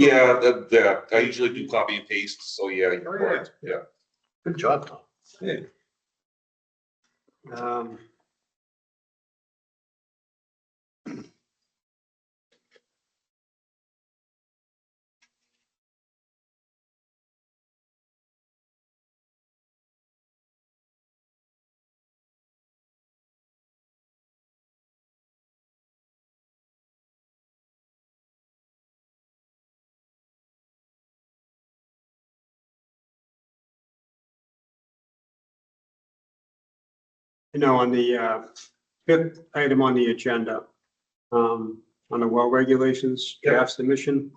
Speaker 4: Yeah, I usually do copy and paste, so yeah, you're
Speaker 7: Oh, yeah.
Speaker 4: correct. Yeah.
Speaker 1: Good job, Tom.
Speaker 7: Yeah. On the fifth item on the agenda, on the well regulations,
Speaker 4: Yep.
Speaker 7: draft submission.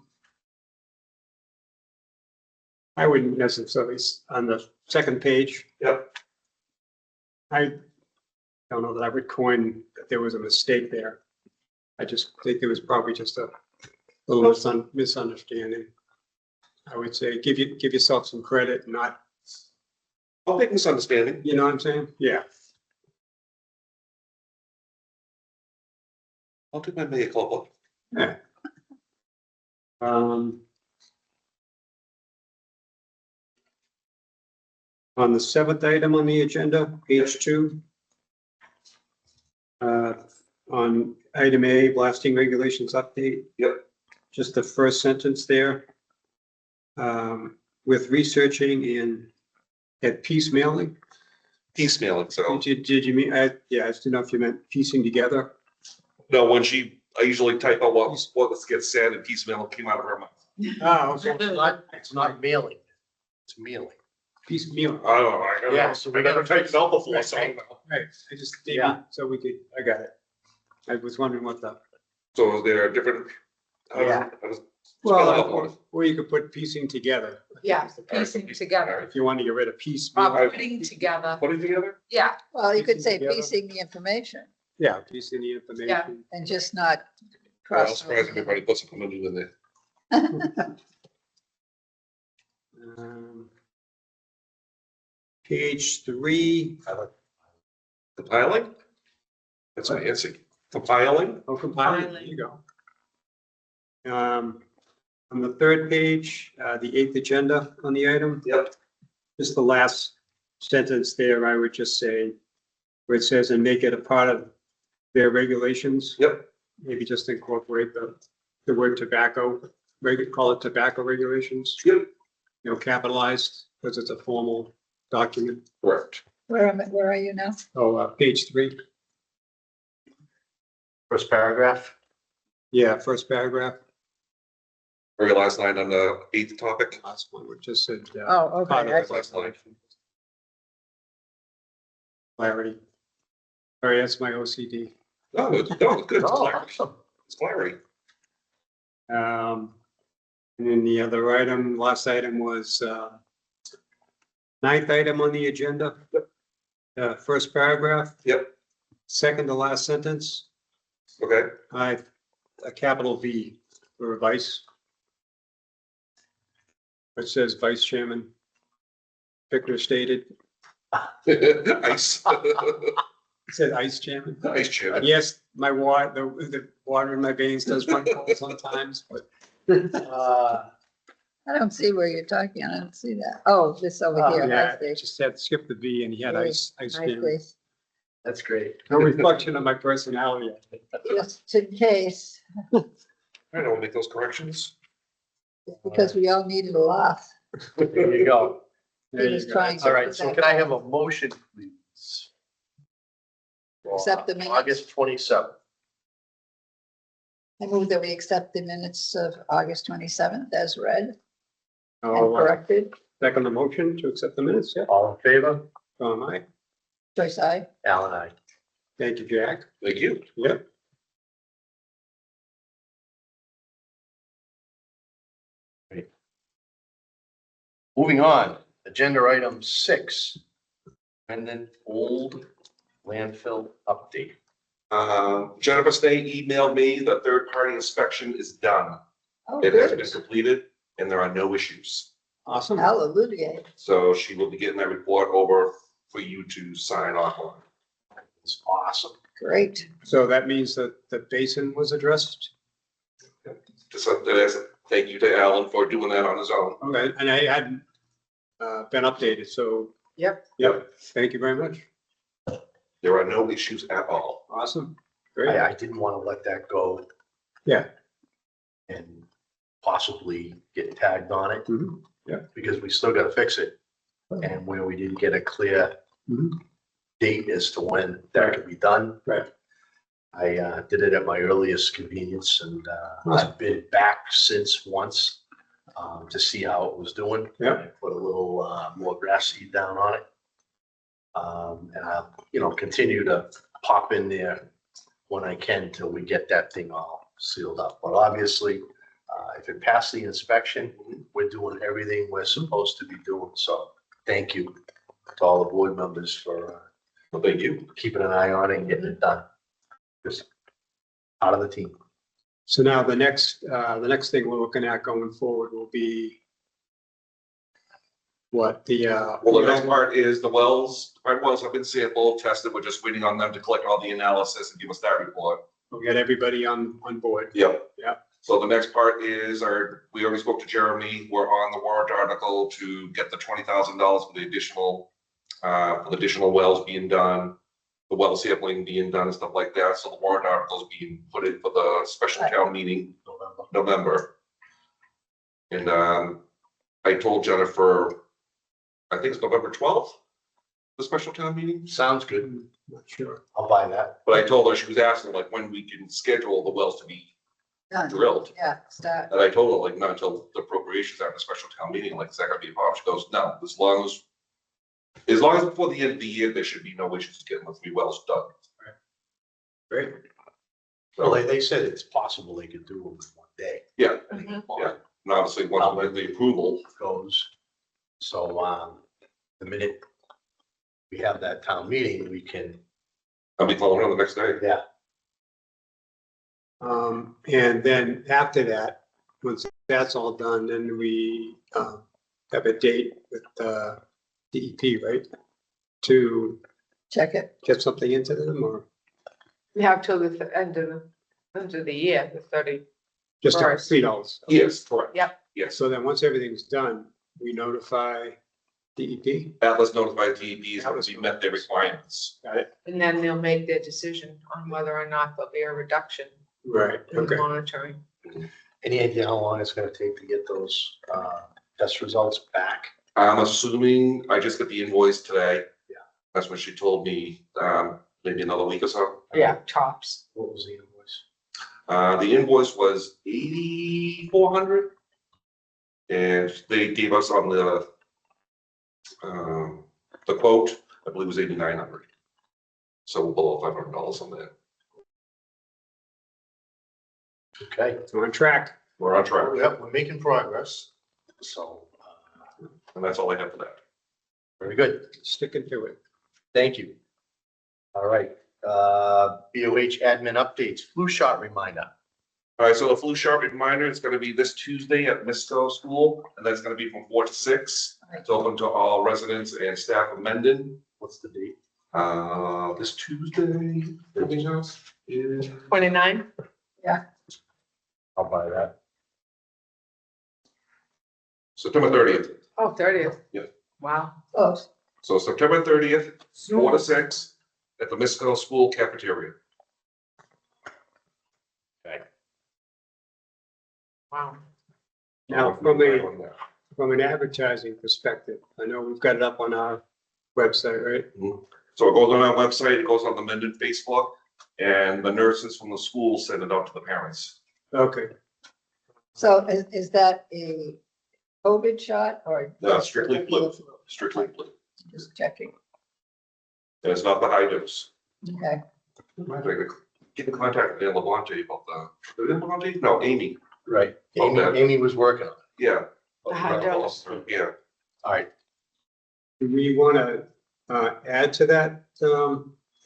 Speaker 7: I wouldn't necessarily, on the second page.
Speaker 4: Yep.
Speaker 7: I don't know that I would coin that there was a mistake there. I just think it was probably just a little misunderstanding. I would say give yourself some credit, not,
Speaker 4: I'll take misunderstanding.
Speaker 7: you know what I'm saying? Yeah.
Speaker 4: I'll take my mea culpa.
Speaker 7: Yeah. On the seventh item on the agenda, page 2. On item A, blasting regulations update.
Speaker 4: Yep.
Speaker 7: Just the first sentence there. With researching and at piecemealing.
Speaker 4: Piecemealing, so,
Speaker 7: Did you mean, yeah, I just didn't know if you meant piecing together.
Speaker 4: no, I usually type out what gets said and piecemeal came out of her mouth.
Speaker 7: Oh,
Speaker 1: So it's not mailing, it's mailing.
Speaker 7: Piecemeal.
Speaker 4: I don't know, I don't know.
Speaker 1: Yeah, so we
Speaker 4: I never
Speaker 1: gotta
Speaker 4: typed it out before, so I don't know.
Speaker 7: Right, I just,
Speaker 1: Yeah.
Speaker 7: so we could, I got it. I was wondering what the,
Speaker 4: So is there a different?
Speaker 1: Yeah.
Speaker 4: Spell it out for us.
Speaker 7: or you could put piecing together.
Speaker 3: Yeah, piecing together,
Speaker 7: If you want to get rid of piecemeal.
Speaker 3: putting together,
Speaker 4: Put it together?
Speaker 3: yeah,
Speaker 5: Well, you could say
Speaker 7: Together.
Speaker 5: piecing the information
Speaker 7: Yeah, piecing the information.
Speaker 5: and just not
Speaker 4: I was
Speaker 5: cross.
Speaker 4: surprised everybody put something new in there.
Speaker 7: Page 3,
Speaker 4: Compiling? That's fancy. Compiling?
Speaker 7: oh, compiling, there you go. On the third page, the 8th agenda on the item,
Speaker 4: Yep.
Speaker 7: just the last sentence there, I would just say, where it says, and make it a part of their regulations.
Speaker 4: Yep.
Speaker 7: Maybe just incorporate the word tobacco, call it tobacco regulations,
Speaker 4: Yep.
Speaker 7: capitalized, because it's a formal document.
Speaker 4: Correct.
Speaker 5: Where are you now?
Speaker 7: Oh, page 3,
Speaker 1: First paragraph.
Speaker 7: yeah, first paragraph,
Speaker 4: Very last line on the 8th topic.
Speaker 7: last one, which just said.
Speaker 5: Oh,
Speaker 7: part
Speaker 5: okay.
Speaker 7: of the
Speaker 4: Last line.
Speaker 7: regulation. Clarity. All right, that's my OCD.
Speaker 4: No, it's good. It's
Speaker 1: Oh,
Speaker 4: clarity.
Speaker 1: awesome.
Speaker 4: It's clarity.
Speaker 7: And then the other item, last item was, 9th item on the agenda. First paragraph,
Speaker 4: Yep.
Speaker 7: second to last sentence,
Speaker 4: Okay.
Speaker 7: a capital V for vice. It says Vice Chairman. Pickner stated,
Speaker 4: Ice.
Speaker 7: it said Ice Chairman.
Speaker 4: Ice chairman.
Speaker 7: Yes, my the water in my veins does run cold sometimes, but
Speaker 5: I don't see where you're talking. I don't see that. Oh, this over
Speaker 1: Oh,
Speaker 5: here.
Speaker 7: yeah,
Speaker 5: I see.
Speaker 7: just had skipped the V and he had Ice
Speaker 5: I
Speaker 7: Chairman.
Speaker 5: see.
Speaker 1: That's great.
Speaker 7: No reflection of my personality, I think.
Speaker 5: Just in case,
Speaker 4: All right, I'll make those corrections.
Speaker 5: because we all needed a laugh.
Speaker 1: There you go.
Speaker 7: There
Speaker 5: was
Speaker 7: you go.
Speaker 5: trying to-
Speaker 1: All right, so can I have a motion, please? For
Speaker 5: Accept the minutes.
Speaker 1: August 27th.
Speaker 5: I move that we accept the minutes of August 27th as read and
Speaker 7: I'll
Speaker 5: corrected.
Speaker 7: second the motion to accept the minutes, yeah.
Speaker 1: All in favor?
Speaker 7: Tom, aye.
Speaker 5: Joyce, I.
Speaker 1: Alan, I.
Speaker 7: Thank you, Jack.
Speaker 4: Thank you.
Speaker 7: Yep.
Speaker 1: Moving on, agenda item 6, and then old landfill update.
Speaker 4: Jennifer Stay emailed me that third-party inspection is done.
Speaker 5: Oh,
Speaker 4: It has been
Speaker 5: good.
Speaker 4: completed and there are no issues.
Speaker 7: Awesome.
Speaker 5: Hallelujah.
Speaker 4: So she will be getting that report over for you to sign off on.
Speaker 1: It's awesome.
Speaker 5: Great.
Speaker 7: So that means that the basin was addressed?
Speaker 4: Just thank you to Alan for doing that on his own.
Speaker 7: Okay, and I hadn't been updated, so.
Speaker 3: Yep.
Speaker 7: Yep, thank you very much.
Speaker 4: There are no issues at all.
Speaker 7: Awesome. Great.
Speaker 1: I didn't want to let that go
Speaker 7: Yeah.
Speaker 1: and possibly get tagged on it.
Speaker 7: Mhm. Yeah.
Speaker 1: Because we still got to fix it. And where we didn't get a clear
Speaker 7: Mhm.
Speaker 1: date as to when that could be done.
Speaker 7: Right.
Speaker 1: I did it at my earliest convenience and
Speaker 7: Awesome.
Speaker 1: I've been back since once to see how it was doing.
Speaker 7: Yeah.
Speaker 1: I put a little more grass seed down on it. And I'll, continue to pop in there when I can till we get that thing all sealed up. But obviously, if it passed the inspection, we're doing everything we're supposed to be doing. So thank you to all the board members for
Speaker 4: Well, thank you.
Speaker 1: keeping an eye on it and getting it done. Just out of the team.
Speaker 7: So now the next thing we're looking at going forward will be what,
Speaker 4: Well, the next part is the wells. The wells have been sampled, tested. We're just waiting on them to collect all the analysis and give us that report.
Speaker 7: we'll get everybody on board.
Speaker 4: Yep.
Speaker 7: Yeah.
Speaker 4: So the next part is we already spoke to Jeremy. We're on the warrant article to get the $20,000 for the additional wells being done, the well sampling being done and stuff like that. So the warrant article is being put in for the special town meeting, November. And I told Jennifer, I think it's November 12th, the special town meeting.
Speaker 1: Sounds good.
Speaker 7: Not sure.
Speaker 1: I'll buy that.
Speaker 4: But I told her, she was asking like when we can schedule the wells to be
Speaker 5: Done.
Speaker 4: drilled.
Speaker 5: Yeah, start.
Speaker 4: And I told her like, not until the appropriations at the special town meeting, like, is that gonna be a problem? She goes, no, as long as before the end of the year, there should be no issues getting the 3 wells done.
Speaker 7: Great.
Speaker 1: Well, they said it's possible they could do them in one day.
Speaker 4: Yeah,
Speaker 1: depending
Speaker 3: Mhm.
Speaker 1: upon
Speaker 4: yeah. And obviously, once we get the approval,
Speaker 1: how it goes. So, the minute we have that town meeting, we can,
Speaker 4: I'll be calling her the next day.
Speaker 1: yeah,
Speaker 7: And then after that, once that's all done, then we have a date with DEP, right? To
Speaker 5: Check it.
Speaker 7: get something into them or
Speaker 3: We have till the end of the year, the 30.
Speaker 7: just
Speaker 3: First.
Speaker 7: $3.
Speaker 4: Yes, correct.
Speaker 3: Yep.
Speaker 4: Yes.
Speaker 7: So then once everything's done, we notify DEP.
Speaker 4: Atlas notified DEPs that we met their requirements.
Speaker 7: Got it?
Speaker 3: And then they'll make their decision on whether or not there'll be a reduction
Speaker 7: Right.
Speaker 3: in the
Speaker 7: Okay.
Speaker 3: monitoring.
Speaker 1: any idea how long it's gonna take to get those, test results back?
Speaker 4: I'm assuming, I just got the invoice today.
Speaker 1: Yeah.
Speaker 4: That's what she told me, maybe another week or so.
Speaker 3: Yeah, tops.
Speaker 1: What was the invoice?
Speaker 4: The invoice was 8,400. And they gave us on the quote, I believe it was 8,900. So we're below $500 on that.
Speaker 1: Okay,
Speaker 7: So on track.
Speaker 4: We're on track.
Speaker 1: yep, we're making progress, so,
Speaker 4: And that's all I have for that.
Speaker 1: very good,
Speaker 7: Sticking to it.
Speaker 1: thank you. All right, BOH admin updates, flu shot reminder.
Speaker 4: All right, so the flu shot reminder, it's gonna be this Tuesday at Misco School, and that's gonna be from 4 to 6. It's open to all residents and staff of Mendon.
Speaker 1: What's the date?
Speaker 4: This Tuesday, everything else is
Speaker 3: 29?
Speaker 1: I'll buy that.
Speaker 4: September 30th.
Speaker 3: Oh, 30th.
Speaker 4: Yeah.
Speaker 3: Wow.
Speaker 5: Close.
Speaker 4: So September 30th, 4 to 6 at the Misco School cafeteria.
Speaker 3: Wow.
Speaker 7: Now, from an advertising perspective, I know we've got it up on our website, right?
Speaker 4: So it goes on our website, it goes on the Mendon Facebook, and the nurses from the school send it out to the parents.
Speaker 7: Okay.
Speaker 5: So is that a COVID shot or?
Speaker 4: No, strictly flu. Strictly flu.
Speaker 5: Just checking.
Speaker 4: And it's not the high dose.
Speaker 5: Okay.
Speaker 4: Get in contact with Ann Labonte about the, Ann Labonte? No, Amy.
Speaker 1: Right,
Speaker 4: Okay.
Speaker 1: Amy was working on it.
Speaker 4: Yeah.
Speaker 3: The high dose.
Speaker 4: Yeah.
Speaker 1: All right,
Speaker 7: Do we want to add to that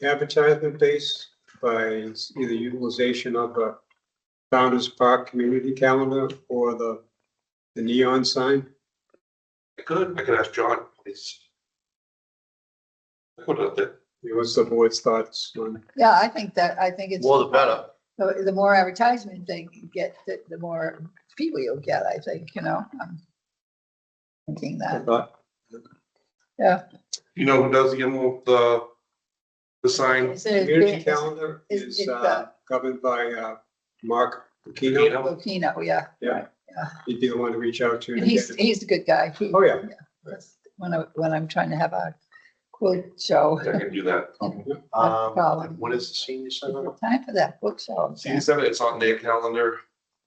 Speaker 7: advertisement base by either utilization of a Founder's Park community calendar or the neon sign?
Speaker 4: I could ask John, please. Put it up there.
Speaker 7: What's the board's thoughts on?
Speaker 5: Yeah, I think it's.
Speaker 1: more the better.
Speaker 5: The more advertisement they get, the more people you'll get, I think, I'm thinking that.
Speaker 4: You know who does the sign?
Speaker 5: Is it-
Speaker 7: Community calendar
Speaker 5: it's,
Speaker 7: is governed by Mark Lucchino.
Speaker 5: Lucchino, yeah.
Speaker 7: Yeah.
Speaker 5: right,
Speaker 7: He'd be the one to reach out to.
Speaker 5: And
Speaker 7: to
Speaker 5: he's
Speaker 7: get it.
Speaker 5: a good guy.
Speaker 7: Oh, yeah.
Speaker 5: That's when I'm trying to have a quilt show.
Speaker 4: I can do that.
Speaker 5: problem.
Speaker 1: When is the senior center?
Speaker 5: Time for that book show.
Speaker 4: Senior Center, it's on their calendar.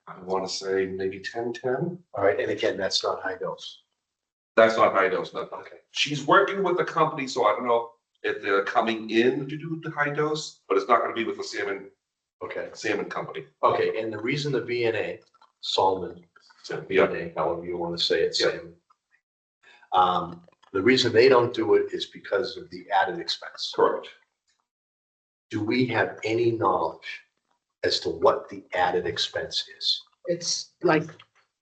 Speaker 4: I want to say maybe 10/10.
Speaker 1: All right, and again, that's not high dose.
Speaker 4: That's not high dose, no.
Speaker 1: Okay.
Speaker 4: She's working with the company, so I don't know if they're coming in to do the high dose, but it's not gonna be with the salmon company.
Speaker 1: Okay, and the reason the VNA, Solomon,
Speaker 4: Yeah,
Speaker 1: VNA, however you want to say it,
Speaker 4: Yeah.
Speaker 1: salmon. The reason they don't do it is because of the added expense.
Speaker 4: correct.
Speaker 1: Do we have any knowledge as to what the added expense is
Speaker 3: It's like,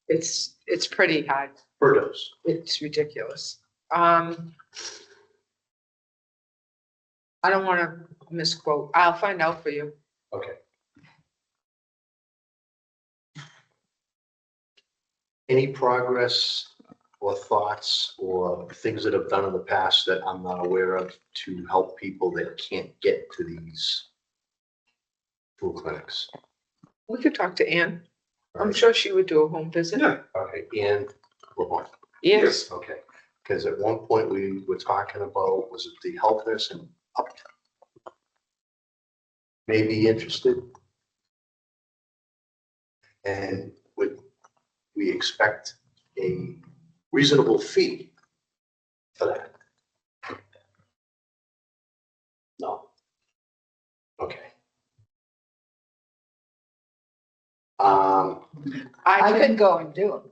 Speaker 3: it's pretty high.
Speaker 1: per dose.
Speaker 3: It's ridiculous. I don't want to misquote. I'll find out for you.
Speaker 1: Okay. Any progress or thoughts or things that have done in the past that I'm not aware of to help people that can't get to these flu clinics?
Speaker 3: We could talk to Ann. I'm
Speaker 1: Right?
Speaker 3: sure she would do a home visit.
Speaker 4: Yeah.
Speaker 1: Okay, and Lamont.
Speaker 3: Yes.
Speaker 1: Okay, because at one point we were talking about, was it the health nurse and up? May be interested. And would we expect a reasonable fee for that? No. Okay.
Speaker 5: I could go and do them.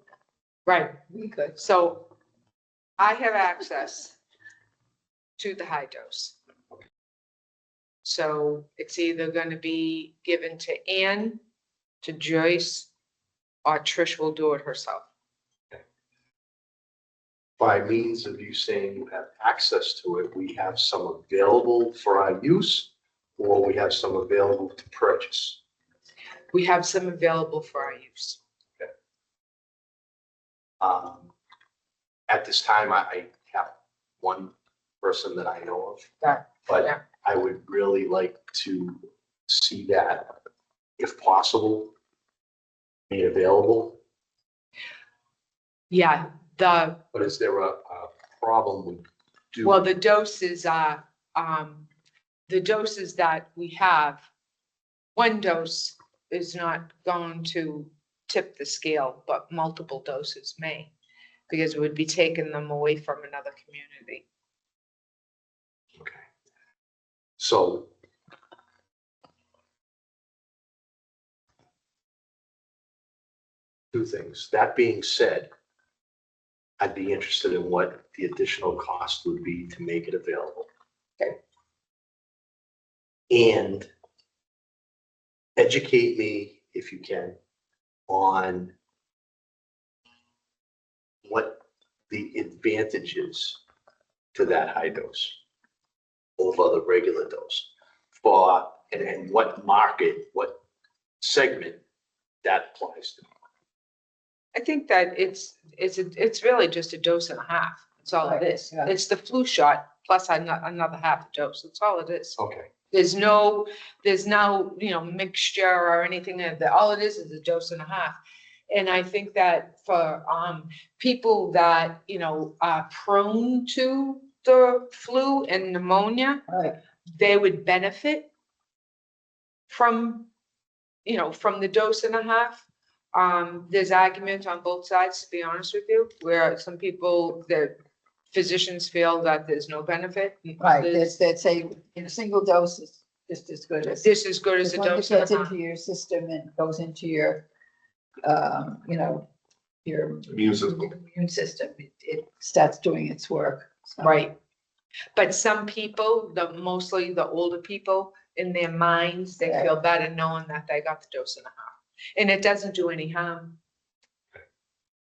Speaker 3: Right.
Speaker 5: We could.
Speaker 3: So I have access to the high dose. So it's either going to be given to Ann, to Joyce, or Trish will do it herself.
Speaker 1: by means of you saying you have access to it, we have some available for our use, or we have some available to purchase.
Speaker 3: We have some available for our use.
Speaker 1: At this time, I have one person that I know of,
Speaker 3: Yeah.
Speaker 1: but I would really like to see that, if possible, be available.
Speaker 3: Yeah,
Speaker 1: But is there a problem with doing?
Speaker 3: well, the doses are, the doses that we have, one dose is not going to tip the scale, but multiple doses may, because it would be taking them away from another community.
Speaker 1: Okay. So two things. That being said, I'd be interested in what the additional cost would be to make it available.
Speaker 3: Okay.
Speaker 1: And educate me, if you can, on what the advantage is to that high dose over the regular dose for, and what market, what segment that applies to.
Speaker 3: I think that it's really just a dose and a half. That's all it
Speaker 5: Right,
Speaker 3: is.
Speaker 5: yeah.
Speaker 3: It's the flu shot plus another half a dose. That's all it is.
Speaker 1: Okay.
Speaker 3: There's no, mixture or anything. All it is a dose and a half. And I think that for people that, are prone to the flu and pneumonia,
Speaker 5: Right.
Speaker 3: they would benefit from the dose and a half. There's argument on both sides, to be honest with you, where some people, the physicians feel that there's no benefit.
Speaker 5: Right,
Speaker 3: Others,
Speaker 5: they'd say a single dose is just as good as.
Speaker 3: this is good as a
Speaker 5: As long as
Speaker 3: dose
Speaker 5: it
Speaker 3: and
Speaker 5: gets
Speaker 3: a half.
Speaker 5: into your system and goes into your, your
Speaker 4: Immune system.
Speaker 5: immune system, it starts doing its work. So,
Speaker 3: Right. But some people, mostly the older people, in their minds, they
Speaker 5: Yeah.
Speaker 3: feel better knowing that they got the dose and a half. And it doesn't do any harm.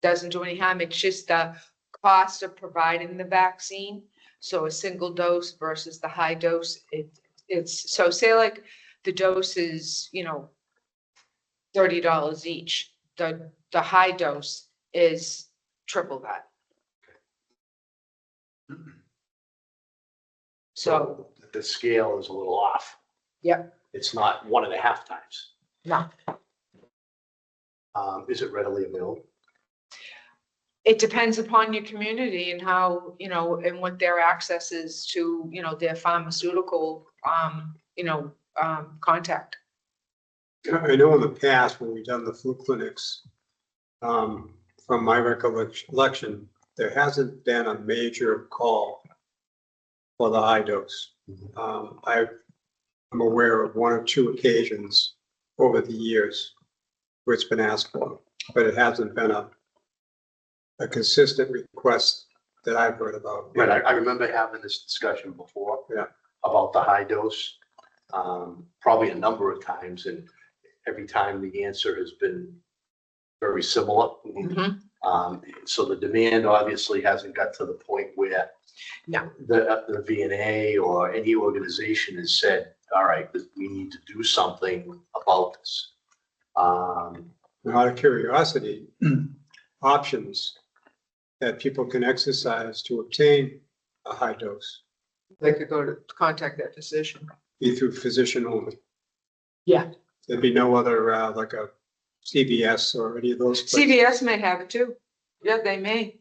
Speaker 3: Doesn't do any harm. It's just the cost of providing the vaccine. So a single dose versus the high dose, it's, so say like the dose is, $30 each. The high dose is triple that. So,
Speaker 1: The scale is a little off.
Speaker 3: Yep.
Speaker 1: It's not 1.5 times.
Speaker 3: no,
Speaker 1: Is it readily available?
Speaker 3: it depends upon your community and how, and what their access is to, their pharmaceutical, contact.
Speaker 7: I know in the past, when we've done the flu clinics, from my recollection, there hasn't been a major call for the high dose. I'm aware of 1 or 2 occasions over the years where it's been asked for, but it hasn't been a consistent request that I've heard about.
Speaker 1: Right, I remember having this discussion before.
Speaker 7: Yeah.
Speaker 1: About the high dose, probably a number of times, and every time the answer has been very similar. So the demand obviously hasn't got to the point where
Speaker 3: No.
Speaker 1: the VNA or any organization has said, all right, we need to do something about this.
Speaker 7: Out of curiosity, options that people can exercise to obtain a high dose,
Speaker 3: They could go to contact their physician.
Speaker 7: be through physician only.
Speaker 3: Yeah.
Speaker 7: There'd be no other, like a CVS or any of those. places.
Speaker 3: CVS may have it too. Yeah, they may.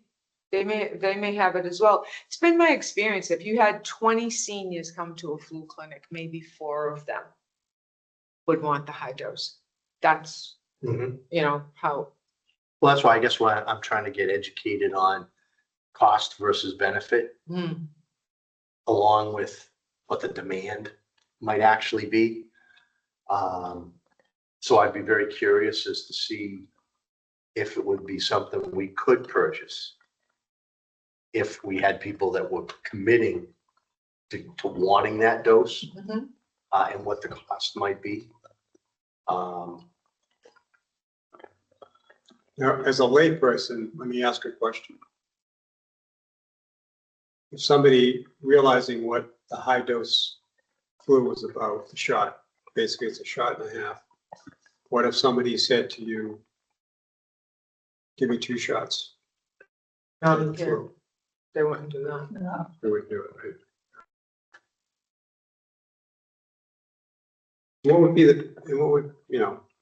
Speaker 3: They may have it as well. It's been my experience, if you had 20 seniors come to a flu clinic, maybe 4 of them would want the high dose. That's,
Speaker 1: Mhm.
Speaker 3: you know, how,
Speaker 1: Well, that's why I guess why I'm trying to get educated on cost versus benefit, along with what the demand might actually be. So I'd be very curious as to see if it would be something we could purchase if we had people that were committing to wanting that dose, and what the cost might be.
Speaker 7: Now, as a layperson, let me ask a question. If somebody realizing what the high dose flu was about, the shot, basically it's a shot and a half. What if somebody said to you, give me 2 shots? of the flu?
Speaker 3: they wouldn't do that.
Speaker 5: No.
Speaker 7: They would do it, right? What would be the, and what would,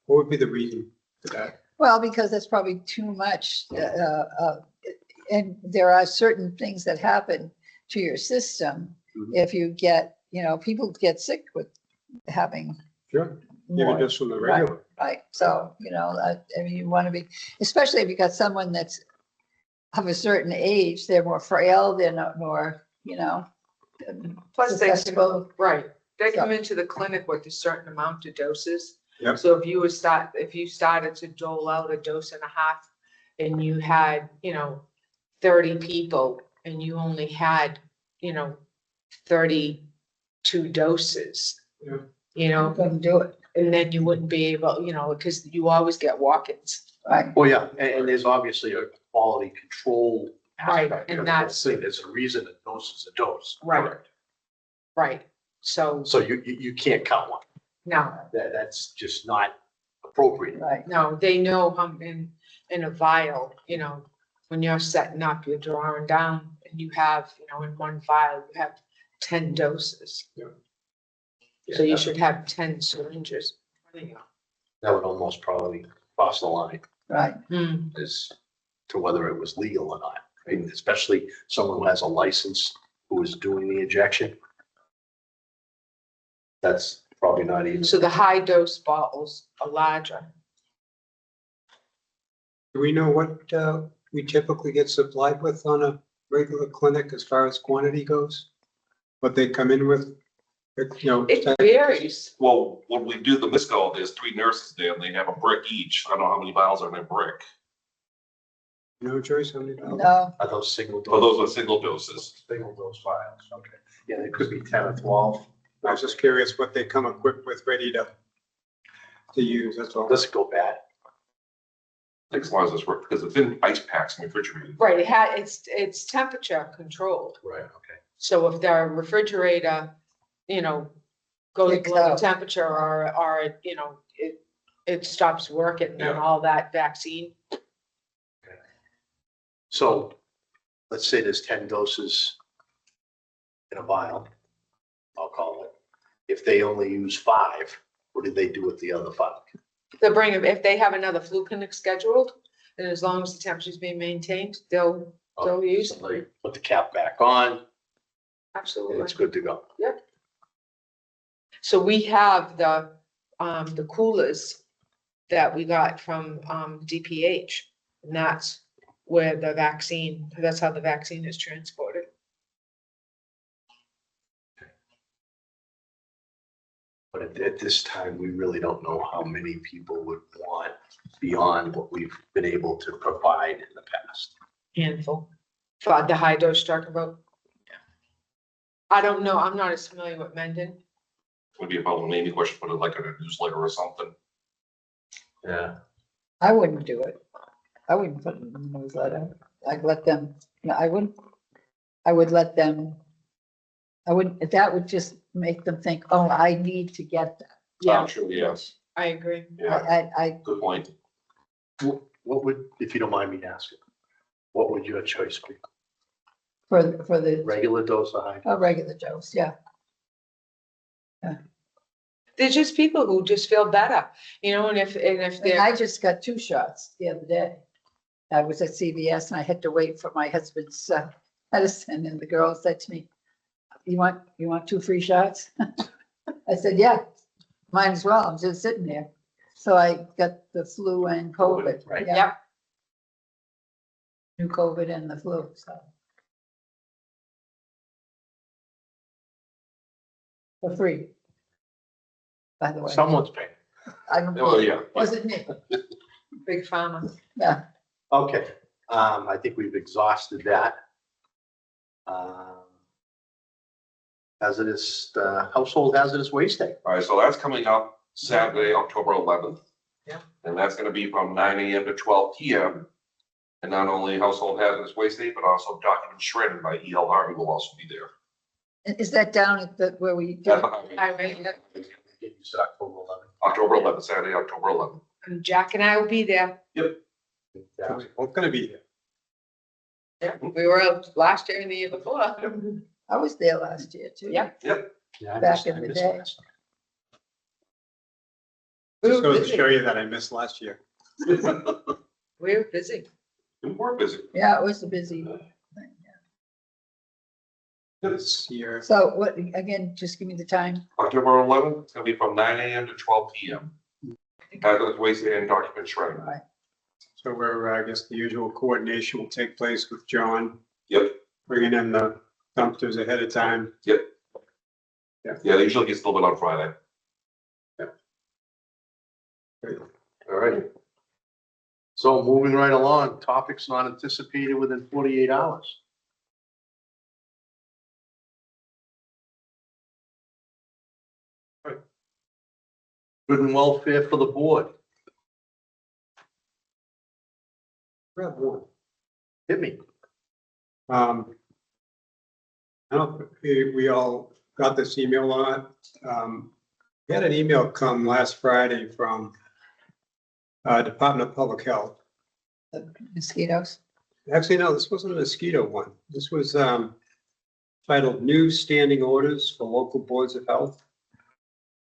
Speaker 7: what would be the reason for that?
Speaker 5: Well, because that's probably too much. And there are certain things that happen to your system
Speaker 1: Mhm.
Speaker 5: if you get, people get sick with having
Speaker 7: Sure. Even
Speaker 5: more,
Speaker 7: just from the regular.
Speaker 5: right? So, I mean, you want to be, especially if you got someone that's of a certain age, they're more frail, they're not more,
Speaker 3: Plus they
Speaker 5: susceptible.
Speaker 3: come, right, they come
Speaker 5: So-
Speaker 3: into the clinic with a certain amount of doses.
Speaker 7: Yep.
Speaker 3: So if you started to dole out a dose and a half and you had, 30 people and you only had, 32 doses.
Speaker 7: Yeah.
Speaker 5: Couldn't do it,
Speaker 3: And then you wouldn't be able, because you always get walk-ins.
Speaker 5: right?
Speaker 1: Well, yeah, and there's obviously a quality control
Speaker 3: Right,
Speaker 1: aspect.
Speaker 3: and
Speaker 1: to the whole
Speaker 3: that's-
Speaker 1: thing. There's a reason a dose is a dose.
Speaker 3: Right.
Speaker 1: Correct.
Speaker 3: Right, so,
Speaker 1: So you can't count one.
Speaker 3: no,
Speaker 1: That's just not appropriate.
Speaker 5: Right.
Speaker 3: no, they know in a vial, when you're setting up, you're drawing down and you have, in one vial, you have 10 doses. So you should have 10 syringes.
Speaker 1: That would almost probably cross the line
Speaker 5: Right.
Speaker 1: as to whether it was legal or not, right? Especially someone who has a license who is doing the injection. That's probably not even.
Speaker 3: So the high dose bottles are larger.
Speaker 7: Do we know what we typically get supplied with on a regular clinic as far as quantity goes? What they come in with,
Speaker 3: It varies.
Speaker 4: Well, when we do the MISCO, there's 3 nurses there and they have a brick each. I don't know how many vials are in a brick.
Speaker 7: Joyce, how many vials?
Speaker 5: No,
Speaker 1: Are those single
Speaker 4: Oh,
Speaker 1: dose?
Speaker 4: those are single doses.
Speaker 1: Single dose vials, okay. Yeah, there could be 10 or 12.
Speaker 7: I was just curious what they come equipped with, ready to use, that's all.
Speaker 1: Does it go bad?
Speaker 4: As long as it's work, because it's in ice packs and refrigerated.
Speaker 3: Right, it's temperature controlled.
Speaker 1: Right, okay.
Speaker 3: So if the refrigerator, goes
Speaker 5: Kicks
Speaker 3: below the
Speaker 5: out.
Speaker 3: temperature or, it stops working and
Speaker 4: Yeah.
Speaker 3: all that vaccine.
Speaker 1: So let's say there's 10 doses in a vial, I'll call it. If they only use 5, what do they do with the other 5?
Speaker 3: They'll bring them, if they have another flu clinic scheduled, and as long as the temperature's being maintained, they'll use
Speaker 1: So they put the cap back on and
Speaker 3: absolutely.
Speaker 1: it's good to go.
Speaker 3: So we have the coolers that we got from, DPH, and that's where the vaccine, that's how the vaccine is transported.
Speaker 1: But at this time, we really don't know how many people would want beyond what we've been able to provide in the past.
Speaker 3: Handful. For the high dose talking about. I don't know, I'm not as familiar with Mendon.
Speaker 4: Would be a problem, maybe question, put it like in a newsletter or something.
Speaker 1: Yeah.
Speaker 5: I wouldn't do it. I wouldn't put it in the newsletter. I'd let them, no, I wouldn't, I would let them, I wouldn't, that would just make them think, oh, I need to get that.
Speaker 3: Yeah,
Speaker 4: Sure, yes,
Speaker 3: I agree.
Speaker 5: I,
Speaker 4: good point.
Speaker 1: What would, if you don't mind me asking, what would your choice be?
Speaker 5: for the,
Speaker 1: Regular dose of high?
Speaker 5: a regular dose, yeah.
Speaker 3: There's just people who just feel better, you know, and if
Speaker 5: And
Speaker 3: they're,
Speaker 5: I just got 2 shots the other day. I was at CVS and I had to wait for my husband's medicine, and the girl said to me, you want 2 free shots? I said, yeah, might as well. I'm just sitting there. So I got the flu and COVID.
Speaker 1: Right.
Speaker 5: Yeah,
Speaker 3: yep,
Speaker 5: new COVID and the flu, so. For free. By the way,
Speaker 1: Someone's paying.
Speaker 5: I don't,
Speaker 4: Oh, yeah.
Speaker 5: wasn't me.
Speaker 3: big pharma.
Speaker 5: Yeah,
Speaker 1: Okay, I think we've exhausted that. Hazardous, household hazardous waste day.
Speaker 4: All right, so that's coming up Saturday, October 11th.
Speaker 3: Yeah.
Speaker 4: And that's gonna be from 9 AM to 12 PM. And not only household hazardous waste day, but also document shredding by E.L. Harvey will also be there.
Speaker 5: And is that down at the, where we
Speaker 4: At
Speaker 5: do?
Speaker 4: the highway.
Speaker 3: I
Speaker 1: You said October 11th.
Speaker 4: October 11th, Saturday, October 11th.
Speaker 3: And Jack and I will be there.
Speaker 7: We're gonna be here.
Speaker 3: Yeah, we were out last year and the year before.
Speaker 5: I was there last year too.
Speaker 3: Yep.
Speaker 4: Yep.
Speaker 1: Yeah, I
Speaker 5: Back
Speaker 1: missed-
Speaker 5: in
Speaker 1: I
Speaker 5: the
Speaker 1: missed
Speaker 5: day.
Speaker 1: last.
Speaker 3: We
Speaker 7: Just
Speaker 3: were
Speaker 7: goes to
Speaker 3: busy.
Speaker 7: show you that I missed last year.
Speaker 3: We were busy.
Speaker 4: We're busy.
Speaker 5: Yeah, it was a busy thing. yeah.
Speaker 7: This year.
Speaker 5: So what, again, just give me the time.
Speaker 4: October 11th, it's gonna be from 9 AM to 12 PM. Hazardous waste day and document shredding.
Speaker 5: Right.
Speaker 7: So where I guess the usual coordination will take place with John,
Speaker 4: Yep,
Speaker 7: bringing in the dumpsters ahead of time.
Speaker 4: yeah, they usually get delivered on Friday.
Speaker 1: All right. So moving right along, topics not anticipated within 48 hours. All right. Good and welfare for the board.
Speaker 7: Grab one.
Speaker 1: Hit me.
Speaker 7: I don't, we all got this email on it. We had an email come last Friday from Department of Public Health.
Speaker 5: The mosquitoes.
Speaker 7: Actually, no, this wasn't a mosquito one. This was titled New Standing Orders for Local Boards of Health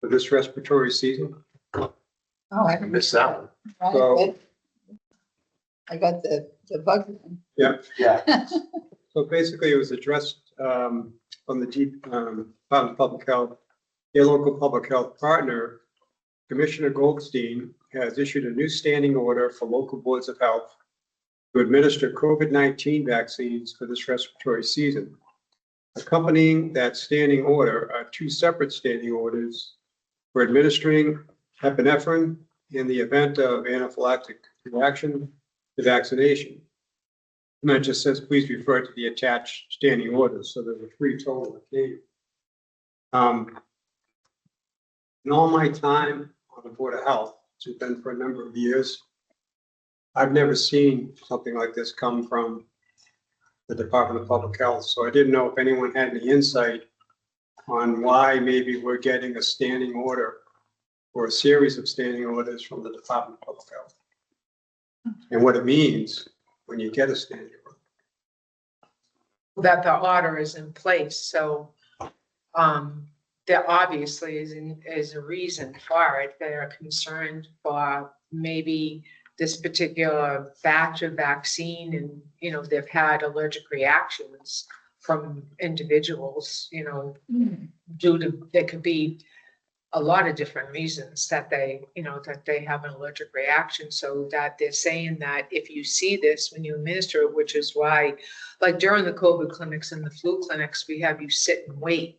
Speaker 7: for this respiratory season.
Speaker 5: Oh, I
Speaker 1: I missed that one.
Speaker 5: Right, I got the bug one.
Speaker 1: Yeah.
Speaker 7: So basically, it was addressed from the Department of Public Health. Their local public health partner, Commissioner Goldstein, has issued a new standing order for local boards of health to administer COVID-19 vaccines for this respiratory season. Accompanying that standing order are 2 separate standing orders for administering epinephrine in the event of anaphylactic reaction to vaccination. And that just says, please refer to the attached standing orders. So there were 3 total that came. In all my time on the Board of Health, which has been for a number of years, I've never seen something like this come from the Department of Public Health. So I didn't know if anyone had any insight on why maybe we're getting a standing order or a series of standing orders from the Department of Public Health. And what it means when you get a standing order.
Speaker 3: That the order is in place, so, there obviously is a reason for it. They're concerned for maybe this particular batch of vaccine and, you know, they've had allergic reactions from individuals, you know, due to, there could be a lot of different reasons that they, you know, that they have an allergic reaction. So that they're saying that if you see this when you administer it, which is why, like during the COVID clinics and the flu clinics, we have you sit and wait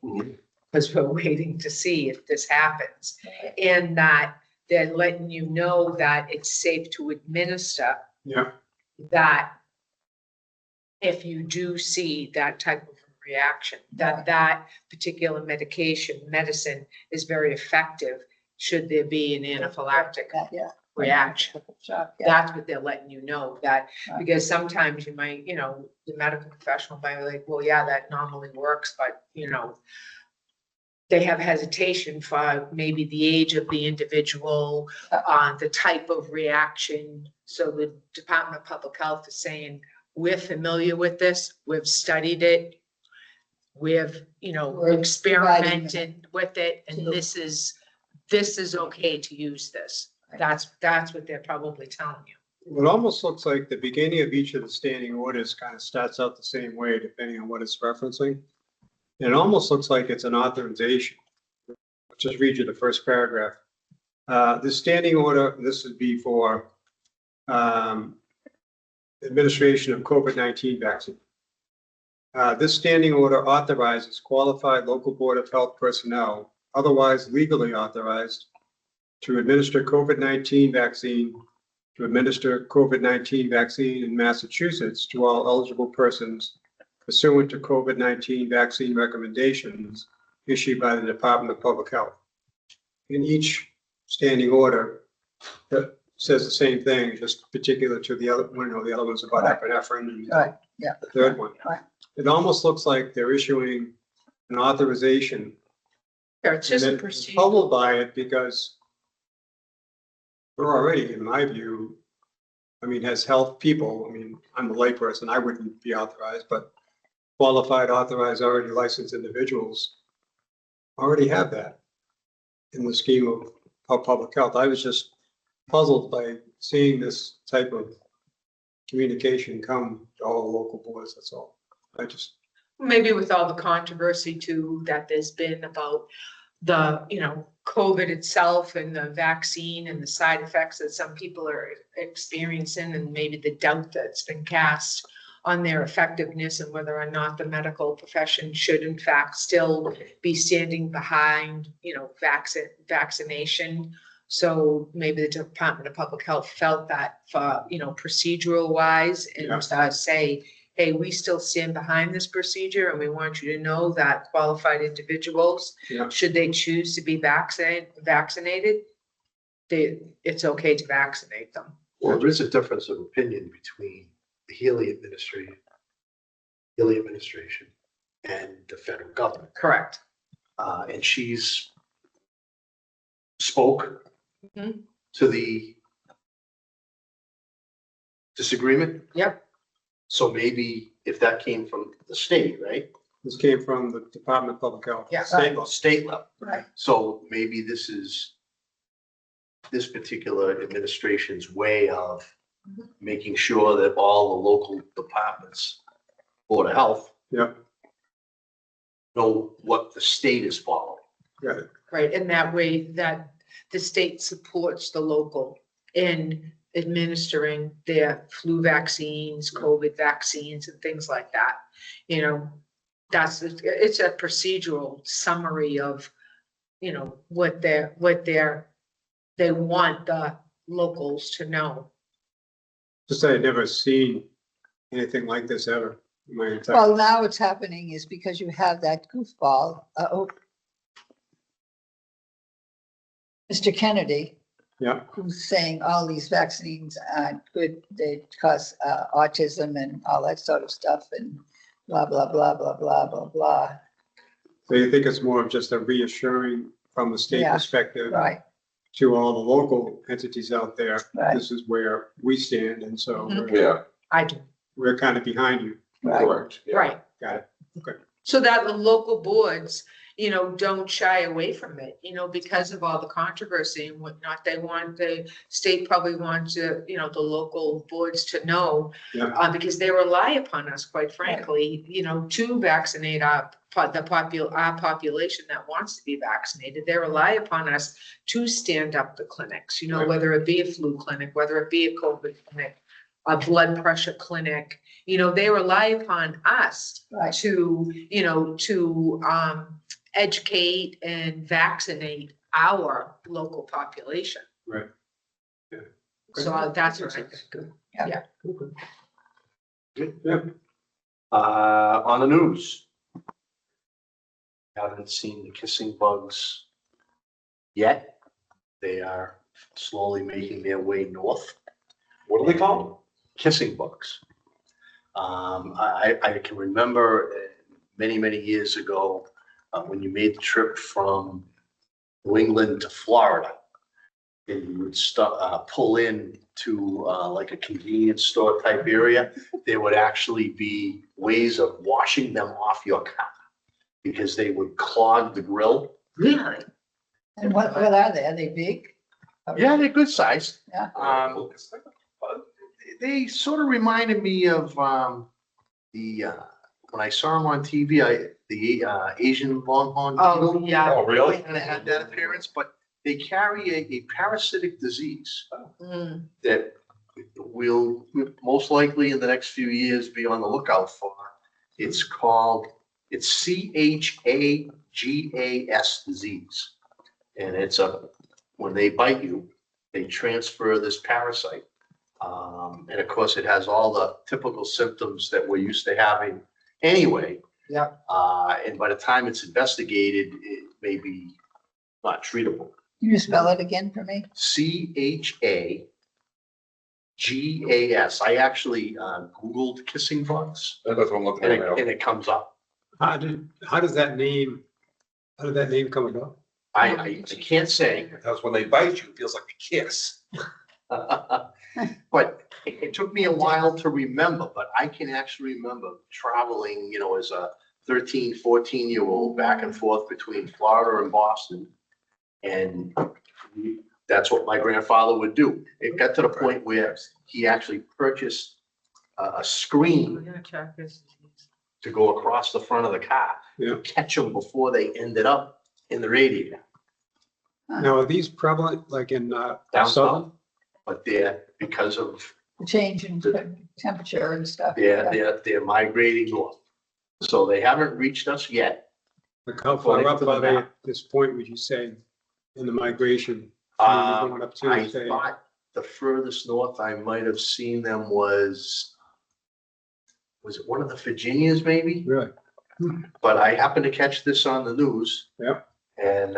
Speaker 3: because we're waiting to see if this happens. And that they're letting you know that it's safe to administer,
Speaker 7: Yeah.
Speaker 3: that if you do see that type of reaction, that that particular medicine is very effective should there be an anaphylactic
Speaker 5: Yeah,
Speaker 3: reaction.
Speaker 5: Shock, yeah.
Speaker 3: That's what they're letting you know, that,
Speaker 5: Right.
Speaker 3: because sometimes you might, the medical professional might be like, well, yeah, that normally works, but, they have hesitation for maybe the age of the individual, the type of reaction. So the Department of Public Health is saying, we're familiar with this, we've studied it, we've,
Speaker 5: We're
Speaker 3: experimented with it, and
Speaker 5: to-
Speaker 3: this is okay to use this. That's what they're probably telling you.
Speaker 7: It almost looks like the beginning of each of the standing orders kind of starts out the same way, depending on what it's referencing. And it almost looks like it's an authorization. I'll just read you the first paragraph. The standing order, this would be for administration of COVID-19 vaccine. This standing order authorizes qualified local board of health personnel, otherwise legally authorized, to administer COVID-19 vaccine in Massachusetts to all eligible persons pursuant to COVID-19 vaccine recommendations issued by the Department of Public Health. In each standing order, that says the same thing, just particular to the other, the other one's about epinephrine and
Speaker 5: Right, yeah.
Speaker 7: the third one.
Speaker 5: Right.
Speaker 7: It almost looks like they're issuing an authorization.
Speaker 3: It's just a
Speaker 7: And then
Speaker 3: procedure.
Speaker 7: Puzzled by it because we're already, in my view, as health people, I'm a layperson, I wouldn't be authorized, but qualified, authorized, already licensed individuals already have that in the scheme of public health. I was just puzzled by seeing this type of communication come to all the local boards, that's all.
Speaker 3: Maybe with all the controversy too, that there's been about the, COVID itself and the vaccine and the side effects that some people are experiencing, and maybe the doubt that's been cast on their effectiveness and whether or not the medical profession should in fact still be standing behind, vaccination. So maybe the Department of Public Health felt that for, procedural wise, and say, hey, we still stand behind this procedure, and we want you to know that qualified individuals, should they choose to be vaccinated, it's okay to vaccinate them.
Speaker 1: Well, there is a difference of opinion between the Healy administration and the federal government.
Speaker 3: Correct.
Speaker 1: And she's spoke
Speaker 3: Mhm.
Speaker 1: to the disagreement.
Speaker 3: Yep.
Speaker 1: So maybe if that came from the state, right?
Speaker 7: This came from the Department of Public Health.
Speaker 3: Yeah.
Speaker 1: State level.
Speaker 5: Right.
Speaker 1: So maybe this is this particular administration's way of making sure that all the local departments, Board of Health, know what the state is following.
Speaker 7: Got it.
Speaker 3: Right, and that way that the state supports the local in administering their flu vaccines, COVID vaccines, and things like that. It's a procedural summary of, what they want the locals to know.
Speaker 7: Just I had never seen anything like this ever in my entire.
Speaker 5: Well, now what's happening is because you have that goofball, Mr. Kennedy, who's saying all these vaccines aren't good, they cause autism and all that sort of stuff and blah, blah, blah, blah, blah, blah, blah.
Speaker 7: So you think it's more of just a reassuring from the state
Speaker 5: Yeah.
Speaker 7: perspective
Speaker 5: Right,
Speaker 7: to all the local entities out there,
Speaker 5: right,
Speaker 7: this is where we stand, and so
Speaker 3: Mhm.
Speaker 7: we're-
Speaker 3: I do.
Speaker 7: we're kind of behind you.
Speaker 5: right.
Speaker 4: Correct. Yeah.
Speaker 3: Right.
Speaker 7: Got it. Okay.
Speaker 3: So that the local boards, don't shy away from it, because of all the controversy and whatnot. They want, the state probably wants the local boards to know. Because they rely upon us, quite frankly, to vaccinate our population that wants to be vaccinated. They rely upon us to stand up the clinics,
Speaker 7: Right.
Speaker 3: whether it be a flu clinic, whether it be a COVID clinic, a blood pressure clinic, they rely upon us
Speaker 5: Right.
Speaker 3: to educate and vaccinate our local population.
Speaker 7: Right. Yeah.
Speaker 3: So that's what I think.
Speaker 1: Good. On the news. Haven't seen the kissing bugs yet. They are slowly making their way north.
Speaker 4: What are they called?
Speaker 1: Kissing bugs. I can remember many, many years ago, when you made the trip from New England to Florida, and you would pull in to like a convenience store type area, there would actually be ways of washing them off your car because they would clog the grill.
Speaker 3: Really?
Speaker 5: And what are they? Are they big?
Speaker 1: Yeah, they're good size.
Speaker 5: Yeah.
Speaker 1: They sort of reminded me of when I saw them on TV, the Asian longhorn.
Speaker 3: Oh,
Speaker 1: eagle.
Speaker 3: yeah.
Speaker 4: Oh, really?
Speaker 1: Kind of had that appearance, but they carry a parasitic disease
Speaker 3: Mm.
Speaker 1: that will most likely in the next few years be on the lookout for. It's CHAGAS disease. And when they bite you, they transfer this parasite. And of course, it has all the typical symptoms that we're used to having anyway.
Speaker 3: Yeah.
Speaker 1: And by the time it's investigated, it may be not treatable.
Speaker 5: Can you spell it again for me?
Speaker 1: CHAGAS. I actually Googled kissing bugs
Speaker 4: That's what I'm looking
Speaker 1: and
Speaker 4: at now.
Speaker 1: it comes up.
Speaker 7: How did that name come about?
Speaker 1: I can't say.
Speaker 4: Because when they bite you, it feels like a kiss.
Speaker 1: But it took me a while to remember, but I can actually remember traveling, as a 13, 14-year-old back and forth between Florida and Boston. And that's what my grandfather would do. It got to the point where he actually purchased a screen
Speaker 3: We're gonna check this.
Speaker 1: to go across the front of the car,
Speaker 7: Yeah.
Speaker 1: to catch them before they ended up in the radiator.
Speaker 7: Now, are these prevalent like in
Speaker 1: Down
Speaker 7: southern?
Speaker 1: south. But because of
Speaker 5: The change in temperature and stuff.
Speaker 1: they're migrating north. So they haven't reached us yet.
Speaker 7: Like how far up are they at this point, would you say, in the migration? Going up to,
Speaker 1: I
Speaker 7: say,
Speaker 1: thought the furthest north I might have seen them was it one of the Virginias maybe?
Speaker 7: really?
Speaker 1: But I happened to catch this on the news.
Speaker 7: Yep.
Speaker 1: And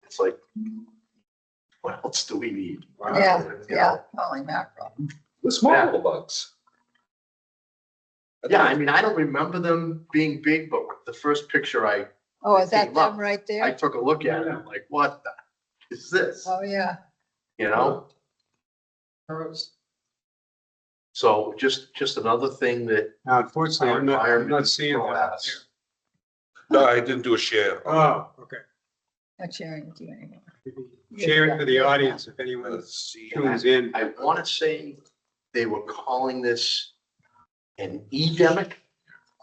Speaker 1: it's like, what else do we need?
Speaker 5: Yeah,
Speaker 1: You know?
Speaker 5: yeah, holy mackerel.
Speaker 4: The small
Speaker 1: Yeah.
Speaker 4: little bugs.
Speaker 1: Yeah, I mean, I don't remember them being big, but the first picture
Speaker 5: Oh, is that
Speaker 1: Came up.
Speaker 5: them right
Speaker 1: I
Speaker 5: there?
Speaker 1: took a look at it, I'm like, what the is this?
Speaker 5: Oh, yeah.
Speaker 1: You know? So just another thing that
Speaker 7: Now, unfortunately, I'm not seeing
Speaker 1: Throw
Speaker 7: that.
Speaker 1: at us.
Speaker 4: No, I didn't do a share.
Speaker 7: Oh, okay.
Speaker 5: Not sharing with you anymore.
Speaker 7: Share it for the audience if anyone
Speaker 4: Let's see.
Speaker 7: tunes in.
Speaker 1: I want to say they were calling this an endemic,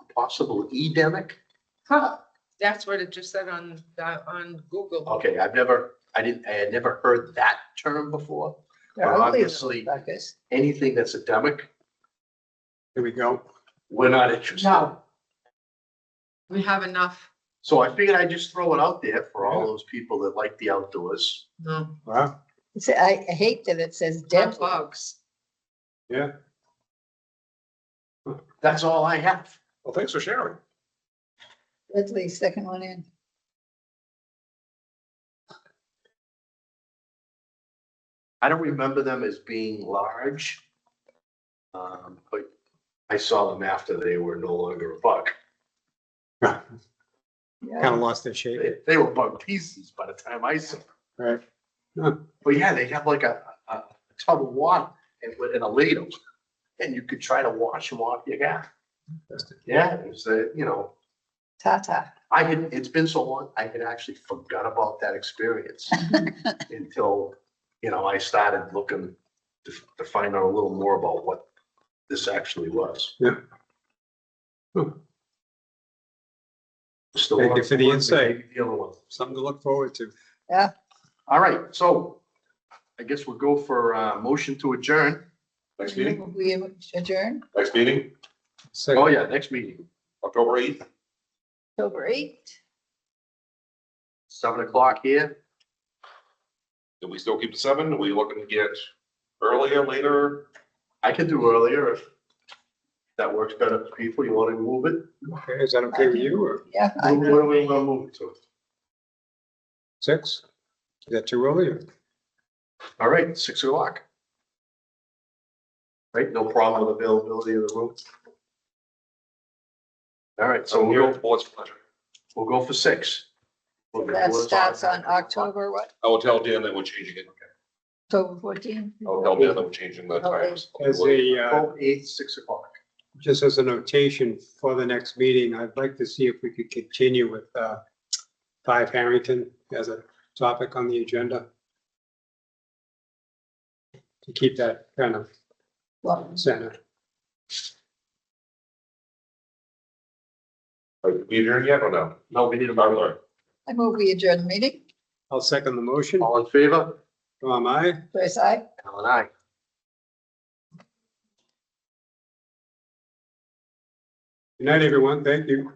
Speaker 1: a possible endemic.
Speaker 3: Huh, that's what it just said on Google.
Speaker 1: Okay, I had never heard that term before.
Speaker 5: They're
Speaker 1: Well,
Speaker 5: ugly
Speaker 1: obviously-
Speaker 5: little fuckers.
Speaker 1: Anything that's endemic,
Speaker 7: Here we go.
Speaker 1: we're not interested.
Speaker 3: No. We have enough.
Speaker 1: So I figured I'd just throw it out there for all
Speaker 7: Yeah.
Speaker 1: those people that like the outdoors.
Speaker 3: No,
Speaker 7: Wow,
Speaker 5: I hate that it says
Speaker 3: dead
Speaker 5: dead.
Speaker 3: bugs.
Speaker 7: yeah.
Speaker 1: That's all I have.
Speaker 4: Well, thanks for sharing.
Speaker 5: Ridley, second one in.
Speaker 1: I don't remember them as being large. But I saw them after they were no longer a bug.
Speaker 5: Yeah.
Speaker 7: Kind of lost their shape,
Speaker 1: They were bug pieces by the time I saw them.
Speaker 7: right?
Speaker 1: But yeah, they have like a tub of water and a ladle. And you could try to wash them off your gas. Yeah, it was,
Speaker 5: Ta-ta.
Speaker 1: it's been so long, I had actually forgot about that experience until, I started looking to find out a little more about what this actually was.
Speaker 7: Yeah. Hmm.
Speaker 1: Still
Speaker 7: Thank
Speaker 1: on
Speaker 7: you for the
Speaker 1: board,
Speaker 7: insight.
Speaker 1: maybe the other one.
Speaker 7: Something to look forward to.
Speaker 1: All right, so I guess we'll go for motion to adjourn.
Speaker 4: Next meeting?
Speaker 5: We adjourn
Speaker 4: Next meeting,
Speaker 1: Oh,
Speaker 7: Second,
Speaker 1: yeah, next meeting,
Speaker 4: October 8th.
Speaker 5: October 8th.
Speaker 1: 7:00 here.
Speaker 4: Do we still keep the 7? Are we looking to get earlier, later?
Speaker 1: I can do earlier if that works better for people. You want to move it?
Speaker 7: okay, is that okay with you or
Speaker 5: Yeah.
Speaker 1: What do we want to move it to?
Speaker 7: 6? Is that too early or?
Speaker 1: All right, 6 o'clock. Right, no problem with availability of the room. All right, so
Speaker 4: So here
Speaker 1: we'll
Speaker 4: at
Speaker 1: go,
Speaker 4: the board's pleasure.
Speaker 1: we'll go for 6. We'll get
Speaker 5: That
Speaker 1: yours
Speaker 5: starts on October, what,
Speaker 4: I will tell Dan that we're changing it.
Speaker 5: October 14th?
Speaker 4: I'll tell Dan that we're changing the times.
Speaker 7: As a,
Speaker 1: 8, 6 o'clock.
Speaker 7: just as a notation for the next meeting, I'd like to see if we could continue with 5 Harrington as a topic on the agenda. To keep that kind of
Speaker 5: Well,
Speaker 7: center.
Speaker 4: Are we adjourned yet or no?
Speaker 1: No, we need a vote.
Speaker 5: I move we adjourn the meeting.
Speaker 7: I'll second the motion.
Speaker 1: All in favor?
Speaker 7: Tom, aye.
Speaker 5: Joyce, aye.
Speaker 1: Alan, aye.
Speaker 7: Good night, everyone. Thank you.